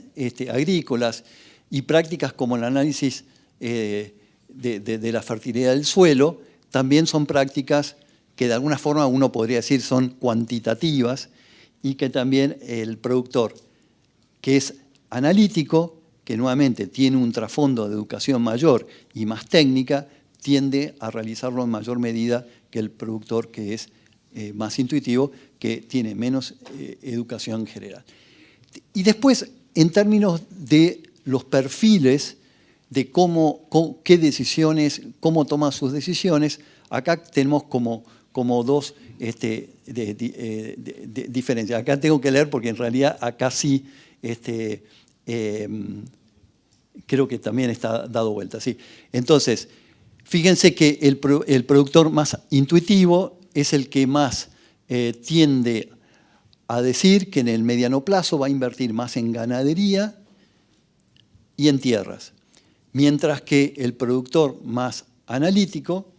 agrícolas y prácticas como el análisis de la fertilidad del suelo también son prácticas que de alguna forma uno podría decir son cuantitativas y que también el productor que es analítico, que nuevamente tiene un trasfondo de educación mayor y más técnica, tiende a realizarlo en mayor medida que el productor que es más intuitivo, que tiene menos educación general. Y después, en términos de los perfiles, de qué decisiones, cómo toma sus decisiones, acá tenemos como dos diferencias. Acá tengo que leer porque en realidad acá sí creo que también está dado vuelta. Sí. Entonces, fíjense que el productor más intuitivo es el que más tiende a decir que en el mediano plazo va a invertir más en ganadería y en tierras, mientras que el productor más analítico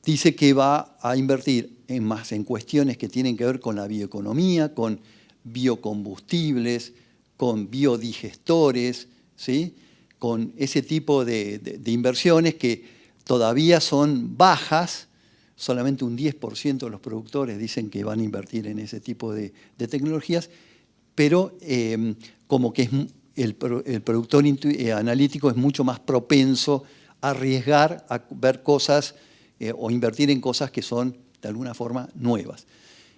dice que va a invertir más en cuestiones que tienen que ver con la bioeconomía, con biocombustibles, con biodigestores, ¿sí? Con ese tipo de inversiones que todavía son bajas. Solamente un 10% de los productores dicen que van a invertir en ese tipo de tecnologías, pero como que el productor analítico es mucho más propenso a arriesgar, a ver cosas o invertir en cosas que son de alguna forma nuevas.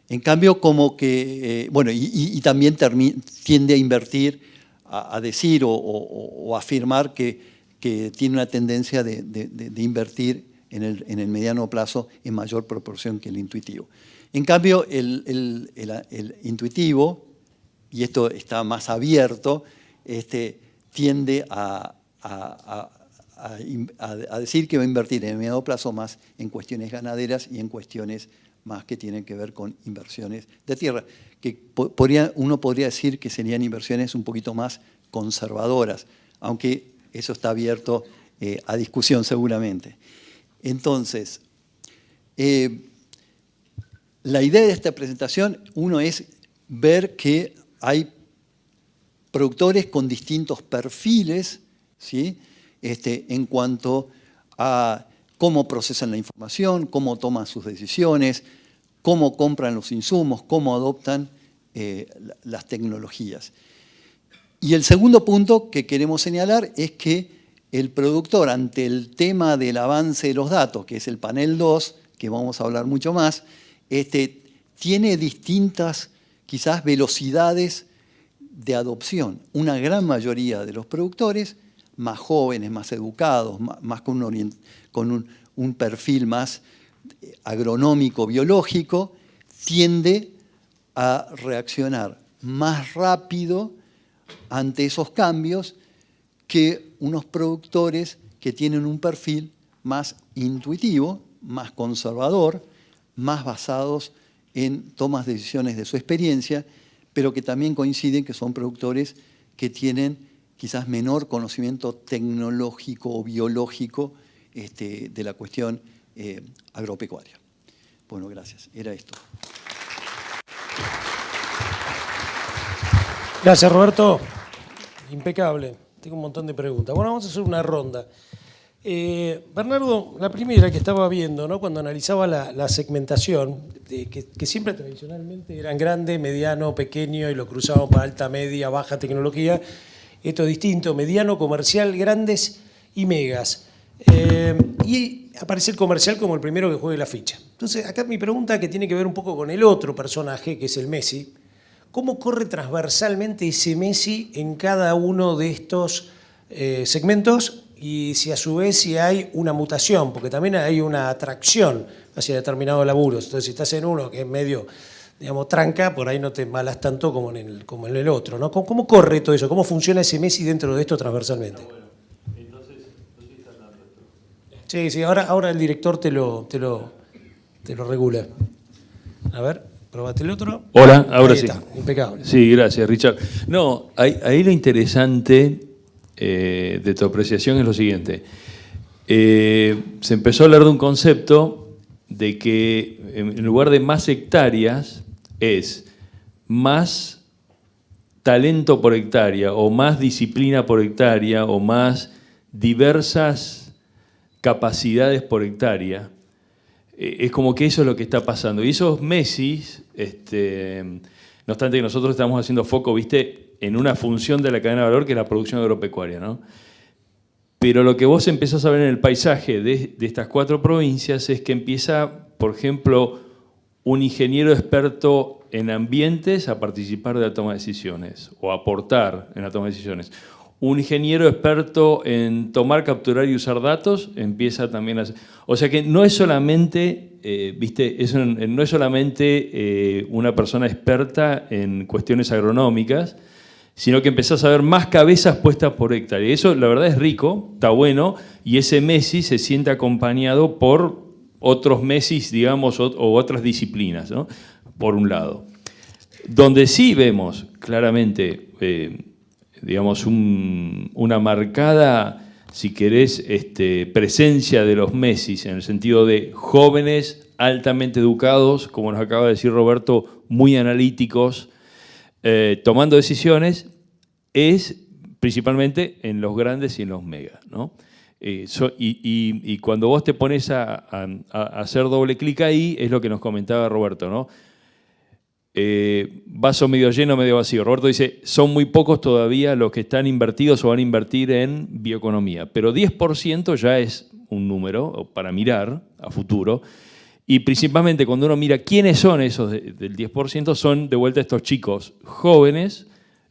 En cambio, como que, bueno, y también tiende a invertir, a decir o afirmar que tiene una tendencia de invertir en el mediano plazo en mayor proporción que el intuitivo. En cambio, el intuitivo, y esto está más abierto, tiende a decir que va a invertir en el mediano plazo más en cuestiones ganaderas y en cuestiones más que tienen que ver con inversiones de tierra, que uno podría decir que serían inversiones un poquito más conservadoras, aunque eso está abierto a discusión seguramente. Entonces, la idea de esta presentación, uno es ver que hay productores con distintos perfiles, ¿sí? En cuanto a cómo procesan la información, cómo toman sus decisiones, cómo compran los insumos, cómo adoptan las tecnologías. Y el segundo punto que queremos señalar es que el productor, ante el tema del avance de los datos, que es el panel 2, que vamos a hablar mucho más, tiene distintas, quizás, velocidades de adopción. Una gran mayoría de los productores, más jóvenes, más educados, más con un perfil más agronómico, biológico, tiende a reaccionar más rápido ante esos cambios que unos productores que tienen un perfil más intuitivo, más conservador, más basados en tomas de decisiones de su experiencia, pero que también coinciden que son productores que tienen quizás menor conocimiento tecnológico o biológico de la cuestión agropecuaria. Bueno, gracias. Era esto. Gracias, Roberto. Impecable. Tengo un montón de preguntas. Bueno, vamos a hacer una ronda. Bernardo, la primera que estaba viendo, ¿no? Cuando analizaba la segmentación, que siempre tradicionalmente eran grande, mediano, pequeño, y lo cruzaban para alta, media, baja tecnología. Esto es distinto, mediano, comercial, grandes y megas. Y aparece el comercial como el primero que juegue la ficha. Entonces, acá mi pregunta, que tiene que ver un poco con el otro personaje, que es el Messi. ¿Cómo corre transversalmente ese Messi en cada uno de estos segmentos? Y si a su vez si hay una mutación, porque también hay una atracción hacia determinados laburos. Entonces, si estás en uno que es medio, digamos, tranca, por ahí no te embalas tanto como en el otro, ¿no? ¿Cómo corre todo eso? ¿Cómo funciona ese Messi dentro de esto transversalmente? Sí, ahora el director te lo regula. A ver, probate el otro. Hola, ahora sí. Está, impecable. Sí, gracias, Richard. No, ahí lo interesante de tu apreciación es lo siguiente. Se empezó a hablar de un concepto de que en lugar de más hectáreas es más talento por hectárea o más disciplina por hectárea o más diversas capacidades por hectárea. Es como que eso es lo que está pasando. Y esos Messi, no obstante que nosotros estamos haciendo foco, ¿viste?, en una función de la cadena de valor que es la producción agropecuaria, ¿no? Pero lo que vos empezás a ver en el paisaje de estas 4 provincias es que empieza, por ejemplo, un ingeniero experto en ambientes a participar de la toma de decisiones o a aportar en la toma de decisiones. Un ingeniero experto en tomar, capturar y usar datos empieza también a hacer. O sea que no es solamente, no es solamente una persona experta en cuestiones agronómicas, sino que empezás a ver más cabezas puestas por hectárea. Y eso, la verdad, es rico, está bueno, y ese Messi se siente acompañado por otros Messi, digamos, o otras disciplinas, ¿no? Por un lado. Donde sí vemos claramente, digamos, una marcada, si querés, presencia de los Messi, en el sentido de jóvenes altamente educados, como nos acaba de decir Roberto, muy analíticos, tomando decisiones, es principalmente en los grandes y en los megas, ¿no? Y cuando vos te pones a hacer doble clic ahí, es lo que nos comentaba Roberto, ¿no? Vaso medio lleno, medio vacío. Roberto dice, son muy pocos todavía los que están invertidos o van a invertir en bioeconomía, pero 10% ya es un número para mirar a futuro. Y principalmente cuando uno mira quiénes son esos del 10%, son de vuelta estos chicos jóvenes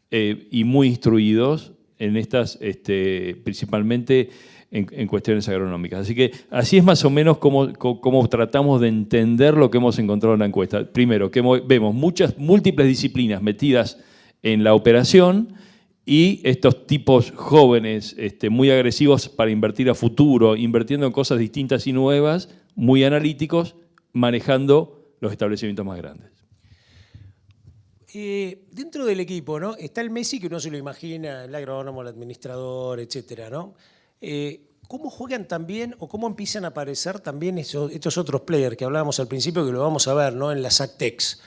y muy instruidos en estas, principalmente en cuestiones agronómicas. Así que así es más o menos como tratamos de entender lo que hemos encontrado en la encuesta. Primero, que vemos múltiples disciplinas metidas en la operación y estos tipos jóvenes muy agresivos para invertir a futuro, invirtiendo en cosas distintas y nuevas, muy analíticos, manejando los establecimientos más grandes. Dentro del equipo, ¿no? Está el Messi que uno se lo imagina, el agrónomo, el administrador, etcétera, ¿no? ¿Cómo juegan también o cómo empiezan a aparecer también estos otros players que hablábamos al principio, que lo vamos a ver, ¿no?, en las AgTechs?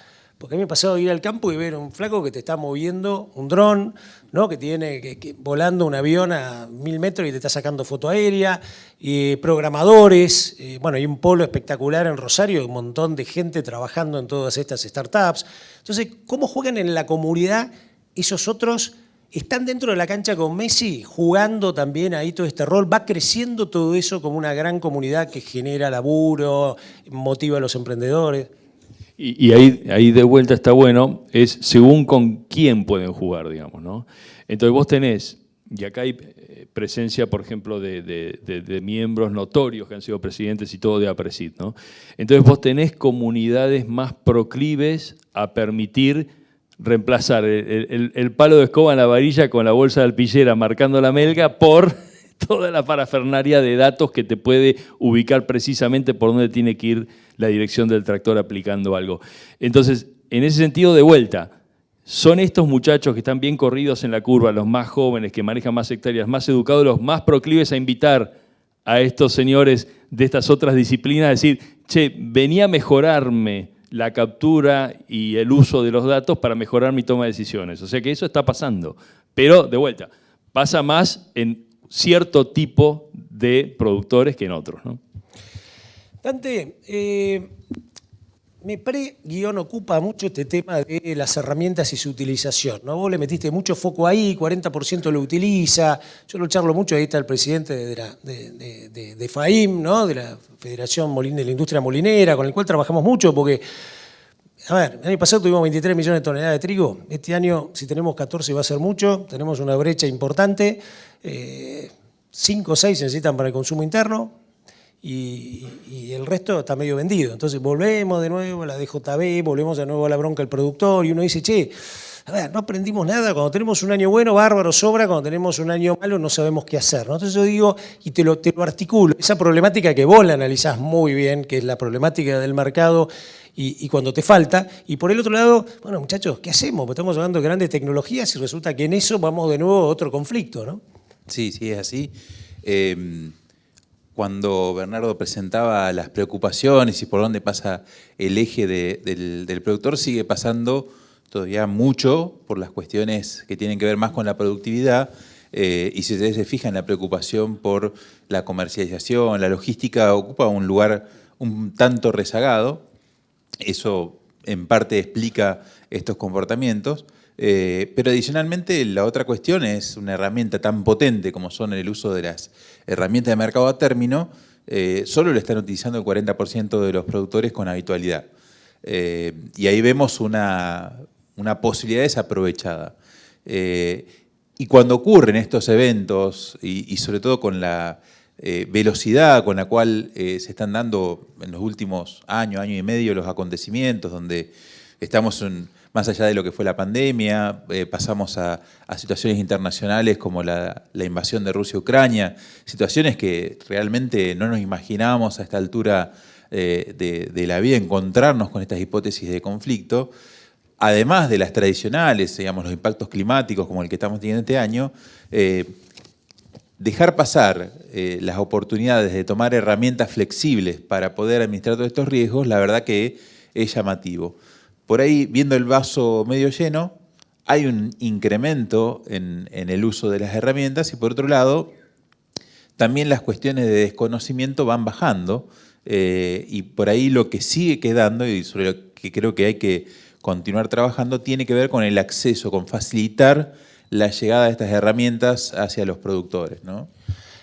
Porque a mí me ha pasado ir al campo y ver un flaco que te está moviendo un dron, ¿no? Que tiene volando un avión a 1000 metros y te está sacando foto aérea, y programadores, bueno, hay un polo espectacular en Rosario, un montón de gente trabajando en todas estas startups. Entonces, ¿cómo juegan en la comunidad esos otros? ¿Están dentro de la cancha con Messi jugando también ahí todo este rol? ¿Va creciendo todo eso como una gran comunidad que genera laburo, motiva a los emprendedores? Y ahí de vuelta está bueno, es según con quién pueden jugar, digamos, ¿no? Entonces vos tenés, y acá hay presencia, por ejemplo, de miembros notorios que han sido presidentes y todo de APRESID, ¿no? Entonces vos tenés comunidades más proclives a permitir reemplazar el palo de escoba en la varilla con la bolsa de alpillera marcando la melga por toda la parafernalia de datos que te puede ubicar precisamente por dónde tiene que ir la dirección del tractor aplicando algo. Entonces, en ese sentido, de vuelta, son estos muchachos que están bien corridos en la curva, los más jóvenes, que manejan más hectáreas, más educados, los más proclives a invitar a estos señores de estas otras disciplinas a decir, che, venía a mejorarme la captura y el uso de los datos para mejorar mi toma de decisiones. O sea que eso está pasando. Pero, de vuelta, pasa más en cierto tipo de productores que en otros, ¿no? Dante, me ocupa mucho este tema de las herramientas y su utilización, ¿no? Vos le metiste mucho foco ahí, 40% lo utiliza. Yo lo charlo mucho, ahí está el presidente de FAIM, ¿no? De la Federación de la Industria Molinera, con el cual trabajamos mucho porque, a ver, el año pasado tuvimos 23 millones de toneladas de trigo. Este año, si tenemos 14, va a ser mucho. Tenemos una brecha importante. 5 o 6 se necesitan para el consumo interno. Y el resto está medio vendido. Entonces volvemos de nuevo a la DJB, volvemos de nuevo a la bronca del productor y uno dice, che, a ver, no aprendimos nada, cuando tenemos un año bueno, bárbaro, sobra, cuando tenemos un año malo no sabemos qué hacer, ¿no? Entonces yo digo, y te lo articulo, esa problemática que vos la analizás muy bien, que es la problemática del mercado y cuando te falta, y por el otro lado, bueno, muchachos, ¿qué hacemos? Porque estamos hablando de grandes tecnologías y resulta que en eso vamos de nuevo a otro conflicto, ¿no? Sí, es así. Cuando Bernardo presentaba las preocupaciones y por dónde pasa el eje del productor, sigue pasando todavía mucho por las cuestiones que tienen que ver más con la productividad, y si ustedes se fijan, la preocupación por la comercialización, la logística, ocupa un lugar un tanto rezagado. Eso en parte explica estos comportamientos. Pero adicionalmente la otra cuestión es una herramienta tan potente como son el uso de las herramientas de mercado a término, solo lo están utilizando el 40% de los productores con habitualidad. Y ahí vemos una posibilidad desaprovechada. Y cuando ocurren estos eventos, y sobre todo con la velocidad con la cual se están dando en los últimos año y medio los acontecimientos, donde estamos más allá de lo que fue la pandemia, pasamos a situaciones internacionales como la invasión de Rusia a Ucrania, situaciones que realmente no nos imaginábamos a esta altura de la vida encontrarnos con estas hipótesis de conflicto, además de las tradicionales, digamos, los impactos climáticos como el que estamos teniendo este año, dejar pasar las oportunidades de tomar herramientas flexibles para poder administrar todos estos riesgos, la verdad que es llamativo. Por ahí, viendo el vaso medio lleno, hay un incremento en el uso de las herramientas y por otro lado, también las cuestiones de desconocimiento van bajando y por ahí lo que sigue quedando y sobre lo que creo que hay que continuar trabajando tiene que ver con el acceso, con facilitar la llegada de estas herramientas hacia los productores, ¿no?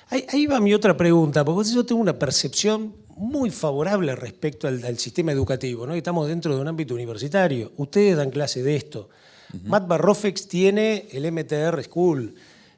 Ahí va mi otra pregunta, porque yo tengo una percepción muy favorable respecto al sistema educativo, ¿no? Estamos dentro de un ámbito universitario. Ustedes dan clase de esto. Matva Rofex tiene el MTR School.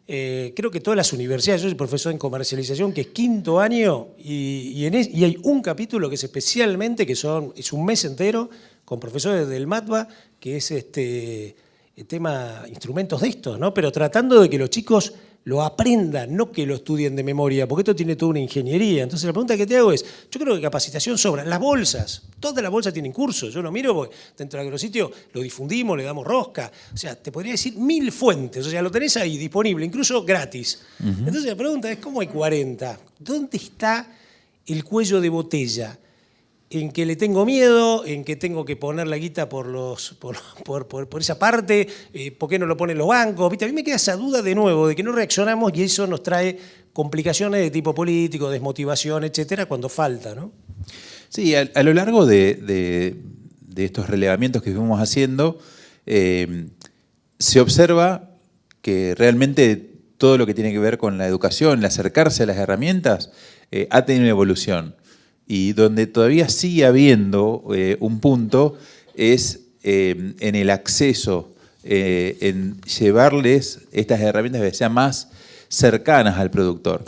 Creo que todas las universidades, yo soy profesor en comercialización, que es 5º año, y hay un capítulo que es especialmente, es un mes entero, con profesores del Matva, que es el tema instrumentos de estos, ¿no? Pero tratando de que los chicos lo aprendan, no que lo estudien de memoria, porque esto tiene toda una ingeniería. Entonces la pregunta que te hago es, yo creo que capacitación sobra. Las bolsas, todas las bolsas tienen cursos. Yo lo miro porque dentro de Agrositio lo difundimos, le damos rosca. O sea, te podría decir 1000 fuentes. O sea, lo tenés ahí disponible, incluso gratis. Entonces la pregunta es, ¿cómo hay 40? ¿Dónde está el cuello de botella? en que le tengo miedo, en que tengo que poner la guita por esa parte, ¿por qué no lo ponen los bancos? ¿Viste? A mí me queda esa duda de nuevo, de que no reaccionamos y eso nos trae complicaciones de tipo político, desmotivación, etcétera, cuando falta, ¿no? Sí, a lo largo de estos relevamientos que fuimos haciendo, se observa que realmente todo lo que tiene que ver con la educación, el acercarse a las herramientas, ha tenido una evolución. Y donde todavía sigue habiendo un punto es en el acceso, en llevarles estas herramientas que sean más cercanas al productor.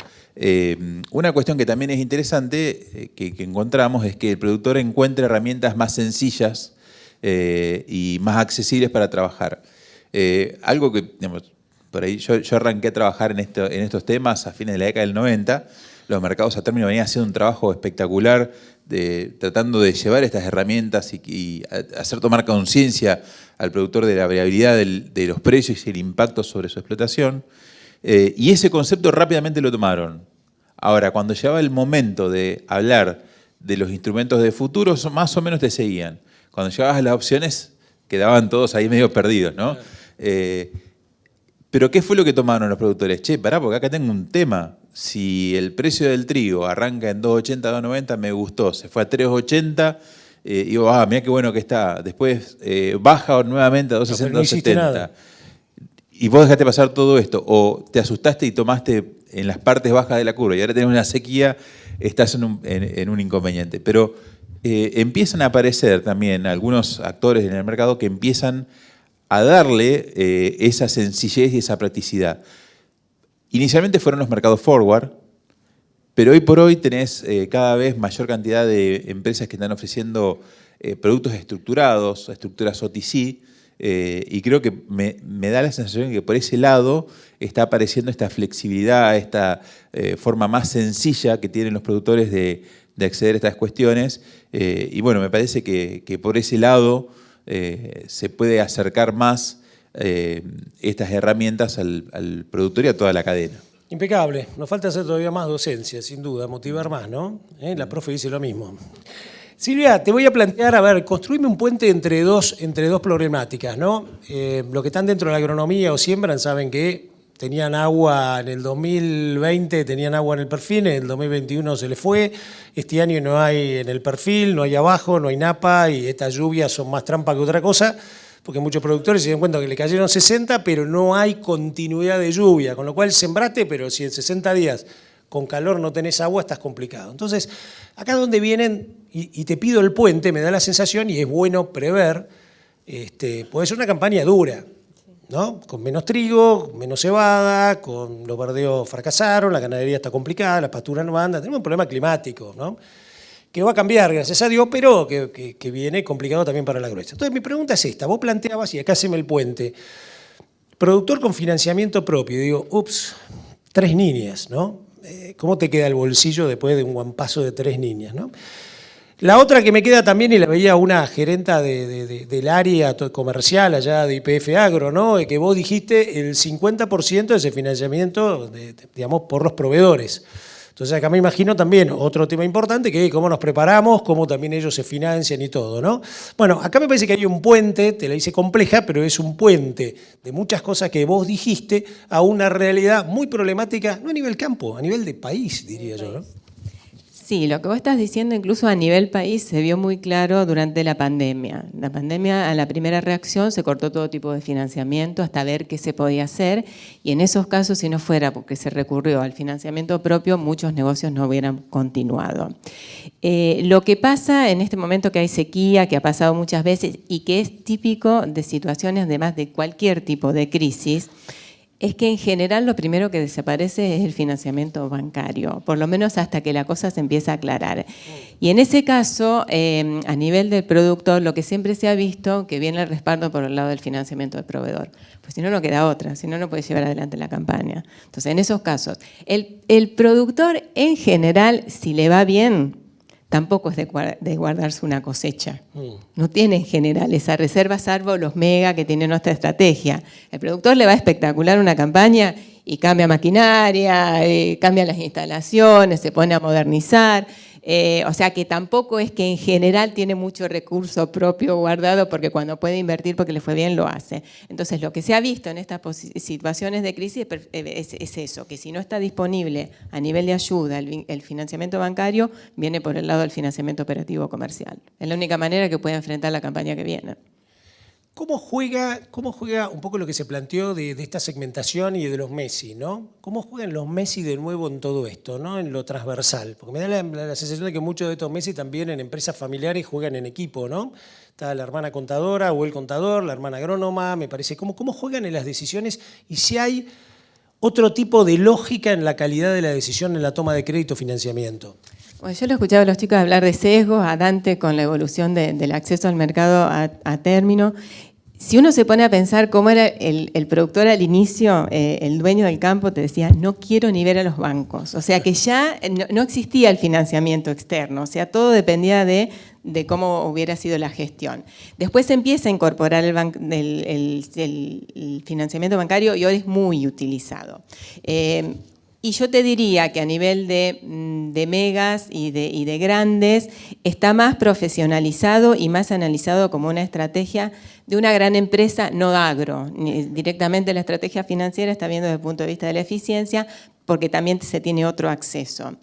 Una cuestión que también es interesante que encontramos es que el productor encuentre herramientas más sencillas y más accesibles para trabajar. Algo que, digamos, por ahí yo arranqué a trabajar en estos temas a fines de la década del 90. Los mercados a término venían haciendo un trabajo espectacular tratando de llevar estas herramientas y hacer tomar conciencia al productor de la variabilidad de los precios y el impacto sobre su explotación. Y ese concepto rápidamente lo tomaron. Ahora, cuando llegaba el momento de hablar de los instrumentos de futuro, más o menos te seguían. Cuando llegabas a las opciones, quedaban todos ahí medio perdidos, ¿no? Pero ¿qué fue lo que tomaron los productores? Che, pará, porque acá tengo un tema. Si el precio del trigo arranca en 2.80, 2.90, me gustó. Se fue a 3.80, y digo, mirá qué bueno que está. Después baja nuevamente a 2.60, no hiciste 2.70. nada. Y vos dejaste pasar todo esto. O te asustaste y tomaste en las partes bajas de la curva y ahora tenés una sequía, estás en un inconveniente. Pero empiezan a aparecer también algunos actores en el mercado que empiezan a darle esa sencillez y esa practicidad. Inicialmente fueron los mercados forward, pero hoy por hoy tenés cada vez mayor cantidad de empresas que están ofreciendo productos estructurados, estructuras OTC, y creo que me da la sensación de que por ese lado está apareciendo esta flexibilidad, esta forma más sencilla que tienen los productores de acceder a estas cuestiones. Y bueno, me parece que por ese lado se puede acercar más estas herramientas al productor y a toda la cadena. Impecable. Nos falta hacer todavía más docencia, sin duda, motivar más, ¿no? La profe dice lo mismo. Silvia, te voy a plantear, a ver, construime un puente entre dos problemáticas, ¿no? Los que están dentro de la agronomía o siembran saben que tenían agua en el 2020, tenían agua en el perfil, en el 2021 se les fue, este año no hay en el perfil, no hay abajo, no hay napa y estas lluvias son más trampa que otra cosa, porque muchos productores se dieron cuenta que le cayeron 60, pero no hay continuidad de lluvia, con lo cual sembrate, pero si en 60 días con calor no tenés agua, estás complicado. Entonces, acá donde vienen, y te pido el puente, me da la sensación, y es bueno prever, puede ser una campaña dura, ¿no? Con menos trigo, menos cebada, con los verdeos fracasaron, la ganadería está complicada, la pastura no anda, tenemos un problema climático, ¿no? Que va a cambiar, gracias a Dios, pero que viene complicado también para la gruesa. Entonces mi pregunta es esta, vos planteabas, y acá haceme el puente, productor con financiamiento propio, digo, 3 niñas, ¿no? ¿Cómo te queda el bolsillo después de un guampazo de 3 niñas, ¿no? La otra que me queda también, y la veía una gerenta del área comercial allá de YPF Agro, ¿no? Que vos dijiste el 50% de ese financiamiento, digamos, por los proveedores. Entonces acá me imagino también otro tema importante, que es cómo nos preparamos, cómo también ellos se financian y todo, ¿no? Bueno, acá me parece que hay un puente, te la hice compleja, pero es un puente de muchas cosas que vos dijiste a una realidad muy problemática, no a nivel campo, a nivel de país, diría yo, ¿no? Sí, lo que vos estás diciendo incluso a nivel país se vio muy claro durante la pandemia. La pandemia, a la primera reacción, se cortó todo tipo de financiamiento hasta ver qué se podía hacer y en esos casos, si no fuera porque se recurrió al financiamiento propio, muchos negocios no hubieran continuado. Lo que pasa en este momento que hay sequía, que ha pasado muchas veces y que es típico de situaciones además de cualquier tipo de crisis, es que en general lo primero que desaparece es el financiamiento bancario, por lo menos hasta que la cosa se empieza a aclarar. Y en ese caso, a nivel del productor, lo que siempre se ha visto, que viene el respaldo por el lado del financiamiento del proveedor. Pues si no, no queda otra, si no, no puede llevar adelante la campaña. Entonces, en esos casos, el productor en general, si le va bien, tampoco es de guardarse una cosecha. No tiene en general esa reserva, salvo los mega que tiene nuestra estrategia. El productor le va espectacular una campaña y cambia maquinaria, cambia las instalaciones, se pone a modernizar. O sea que tampoco es que en general tiene mucho recurso propio guardado, porque cuando puede invertir porque le fue bien lo hace. Entonces lo que se ha visto en estas situaciones de crisis es eso, que si no está disponible a nivel de ayuda el financiamiento bancario, viene por el lado del financiamiento operativo comercial. Es la única manera que puede enfrentar la campaña que viene. ¿Cómo juega un poco lo que se planteó de esta segmentación y de los Messi, ¿no? ¿Cómo juegan los Messi de nuevo en todo esto, ¿no? En lo transversal? Porque me da la sensación de que muchos de estos Messi también en empresas familiares juegan en equipo, ¿no? Está la hermana contadora o el contador, la hermana agrónoma, me parece. ¿Cómo juegan en las decisiones y si hay otro tipo de lógica en la calidad de la decisión en la toma de crédito o financiamiento? Bueno, yo lo he escuchado a los chicos hablar de sesgos, a Dante con la evolución del acceso al mercado a término. Si uno se pone a pensar cómo era el productor al inicio, el dueño del campo te decía, no quiero ni ver a los bancos. O sea que ya no existía el financiamiento externo, o sea, todo dependía de cómo hubiera sido la gestión. Después se empieza a incorporar el financiamiento bancario y hoy es muy utilizado. Y yo te diría que a nivel de megas y de grandes está más profesionalizado y más analizado como una estrategia de una gran empresa no agro. Directamente la estrategia financiera está viendo desde el punto de vista de la eficiencia porque también se tiene otro acceso.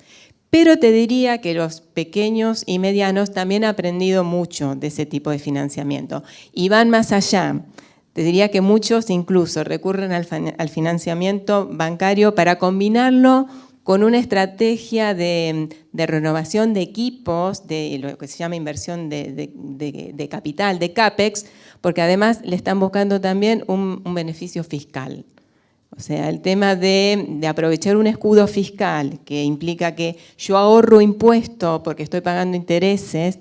Pero te diría que los pequeños y medianos también han aprendido mucho de ese tipo de financiamiento y van más allá. Te diría que muchos incluso recurren al financiamiento bancario para combinarlo con una estrategia de renovación de equipos, de lo que se llama inversión de capital, de CAPEX, porque además le están buscando también un beneficio fiscal. O sea, el tema de aprovechar un escudo fiscal que implica que yo ahorro impuesto porque estoy pagando intereses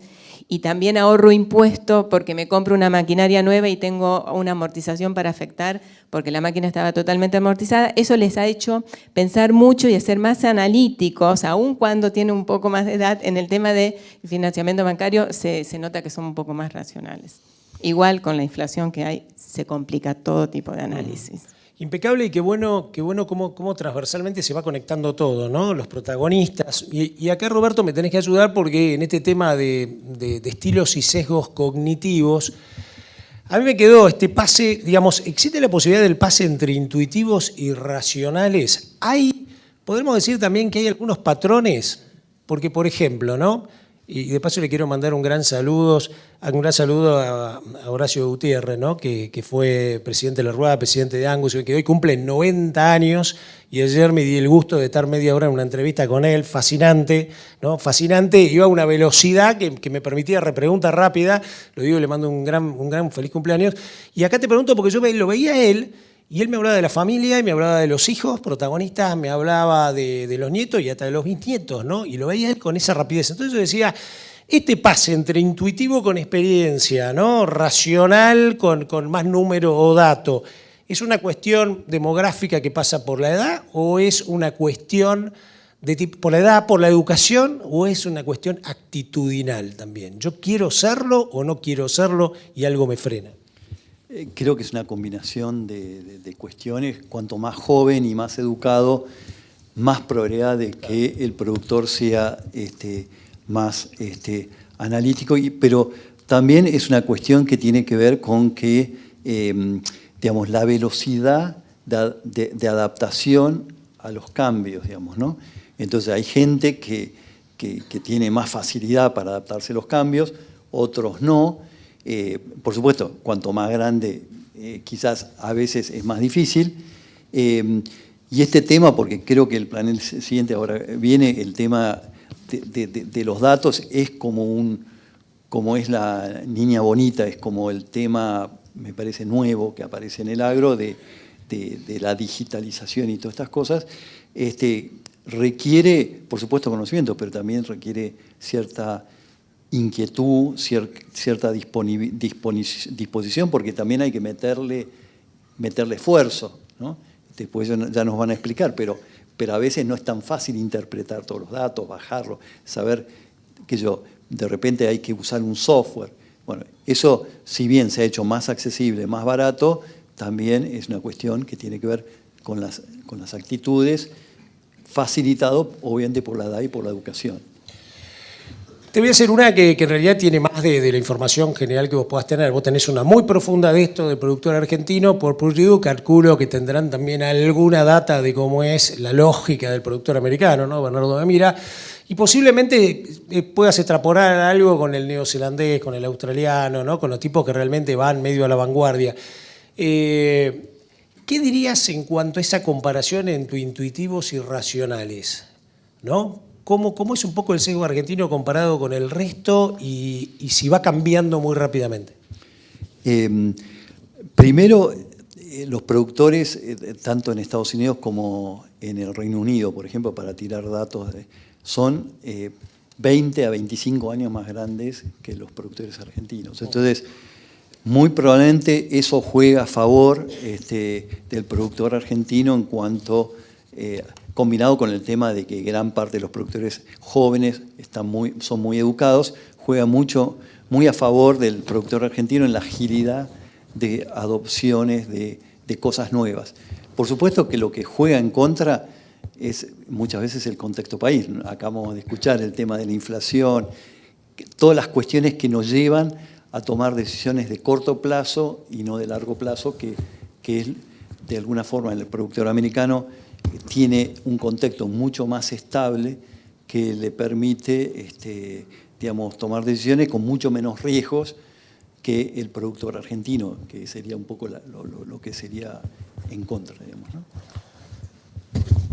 y también ahorro impuesto porque me compro una maquinaria nueva y tengo una amortización para afectar porque la máquina estaba totalmente amortizada. Eso les ha hecho pensar mucho y a ser más analíticos, aun cuando tienen un poco más de edad. En el tema de financiamiento bancario se nota que son un poco más racionales. Igual con la inflación que hay, se complica todo tipo de análisis. Impecable y qué bueno cómo transversalmente se va conectando todo, ¿no? Los protagonistas. Y acá, Roberto, me tenés que ayudar porque en este tema de estilos y sesgos cognitivos, a mí me quedó este pase, digamos, ¿existe la posibilidad del pase entre intuitivos y racionales? Podemos decir también que hay algunos patrones, porque, por ejemplo, ¿no? Y de paso le quiero mandar un gran saludo a Horacio Gutiérrez, ¿no? que fue presidente de la Rueda, presidente de Angus, que hoy cumple 90 años y ayer me di el gusto de estar media hora en una entrevista con él, fascinante, ¿no? Fascinante, iba a una velocidad que me permitía repregunta rápida, lo digo y le mando un gran feliz cumpleaños. Y acá te pregunto porque yo lo veía a él, y él me hablaba de la familia, y me hablaba de los hijos protagonistas, me hablaba de los nietos y hasta de los bisnietos, ¿no? Y lo veía él con esa rapidez. Entonces yo decía, este pase entre intuitivo con experiencia, ¿no? Racional con más número o dato, ¿es una cuestión demográfica que pasa por la edad o es una cuestión por la edad, por la educación o es una cuestión actitudinal también? ¿Yo quiero serlo o no quiero serlo y algo me frena? Creo que es una combinación de cuestiones. Cuanto más joven y más educado, más probabilidad de que el productor sea más analítico. Pero también es una cuestión que tiene que ver con que, digamos, la velocidad de adaptación a los cambios, digamos, ¿no? Entonces hay gente que tiene más facilidad para adaptarse a los cambios, otros no. Por supuesto, cuanto más grande, quizás a veces es más difícil. Y este tema, porque creo que el panel siguiente ahora viene, el tema de los datos es como es la niña bonita, es como el tema, me parece nuevo, que aparece en el agro, de la digitalización y todas estas cosas. Requiere, por supuesto, conocimiento, pero también requiere cierta inquietud, cierta disposición, porque también hay que meterle esfuerzo, ¿no? Después ya nos van a explicar, pero a veces no es tan fácil interpretar todos los datos, bajarlos, saber que de repente hay que usar un software. Bueno, eso, si bien se ha hecho más accesible, más barato, también es una cuestión que tiene que ver con las actitudes, facilitado obviamente por la edad y por la educación. Te voy a hacer una que en realidad tiene más de la información general que vos puedas tener. Vos tenés una muy profunda de esto del productor argentino. Por Purdue calculo que tendrán también alguna data de cómo es la lógica del productor americano, ¿no? Bernardo de Mira. Y posiblemente puedas extrapolar algo con el neozelandés, con el australiano, ¿no? Con los tipos que realmente van medio a la vanguardia. ¿Qué dirías en cuanto a esa comparación entre intuitivos y racionales? ¿No? ¿Cómo es un poco el sesgo argentino comparado con el resto y si va cambiando muy rápidamente? Primero, los productores, tanto en Estados Unidos como en el Reino Unido, por ejemplo, para tirar datos, son 20 a 25 años más grandes que los productores argentinos. Entonces, muy probablemente eso juega a favor del productor argentino en cuanto, combinado con el tema de que gran parte de los productores jóvenes son muy educados, juega muy a favor del productor argentino en la agilidad de adopciones de cosas nuevas. Por supuesto que lo que juega en contra es muchas veces el contexto país. Acabamos de escuchar el tema de la inflación, todas las cuestiones que nos llevan a tomar decisiones de corto plazo y no de largo plazo, que es, de alguna forma, el productor americano tiene un contexto mucho más estable que le permite digamos, tomar decisiones con mucho menos riesgos que el productor argentino, que sería un poco lo que sería en contra, digamos, ¿no?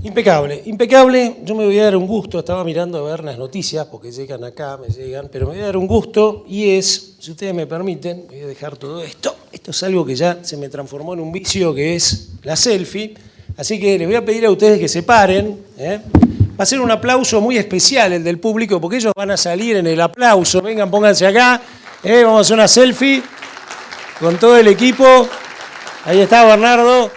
Impecable, impecable. Yo me voy a dar un gusto, estaba mirando a ver las noticias, porque llegan acá, me llegan, pero me voy a dar un gusto y es, si ustedes me permiten, voy a dejar todo esto. Esto es algo que ya se me transformó en un vicio, que es la selfie. Así que les voy a pedir a ustedes que se paren. Va a ser un aplauso muy especial el del público, porque ellos van a salir en el aplauso. Vengan, pónganse acá. Vamos a hacer una selfie con todo el equipo. Ahí está Bernardo.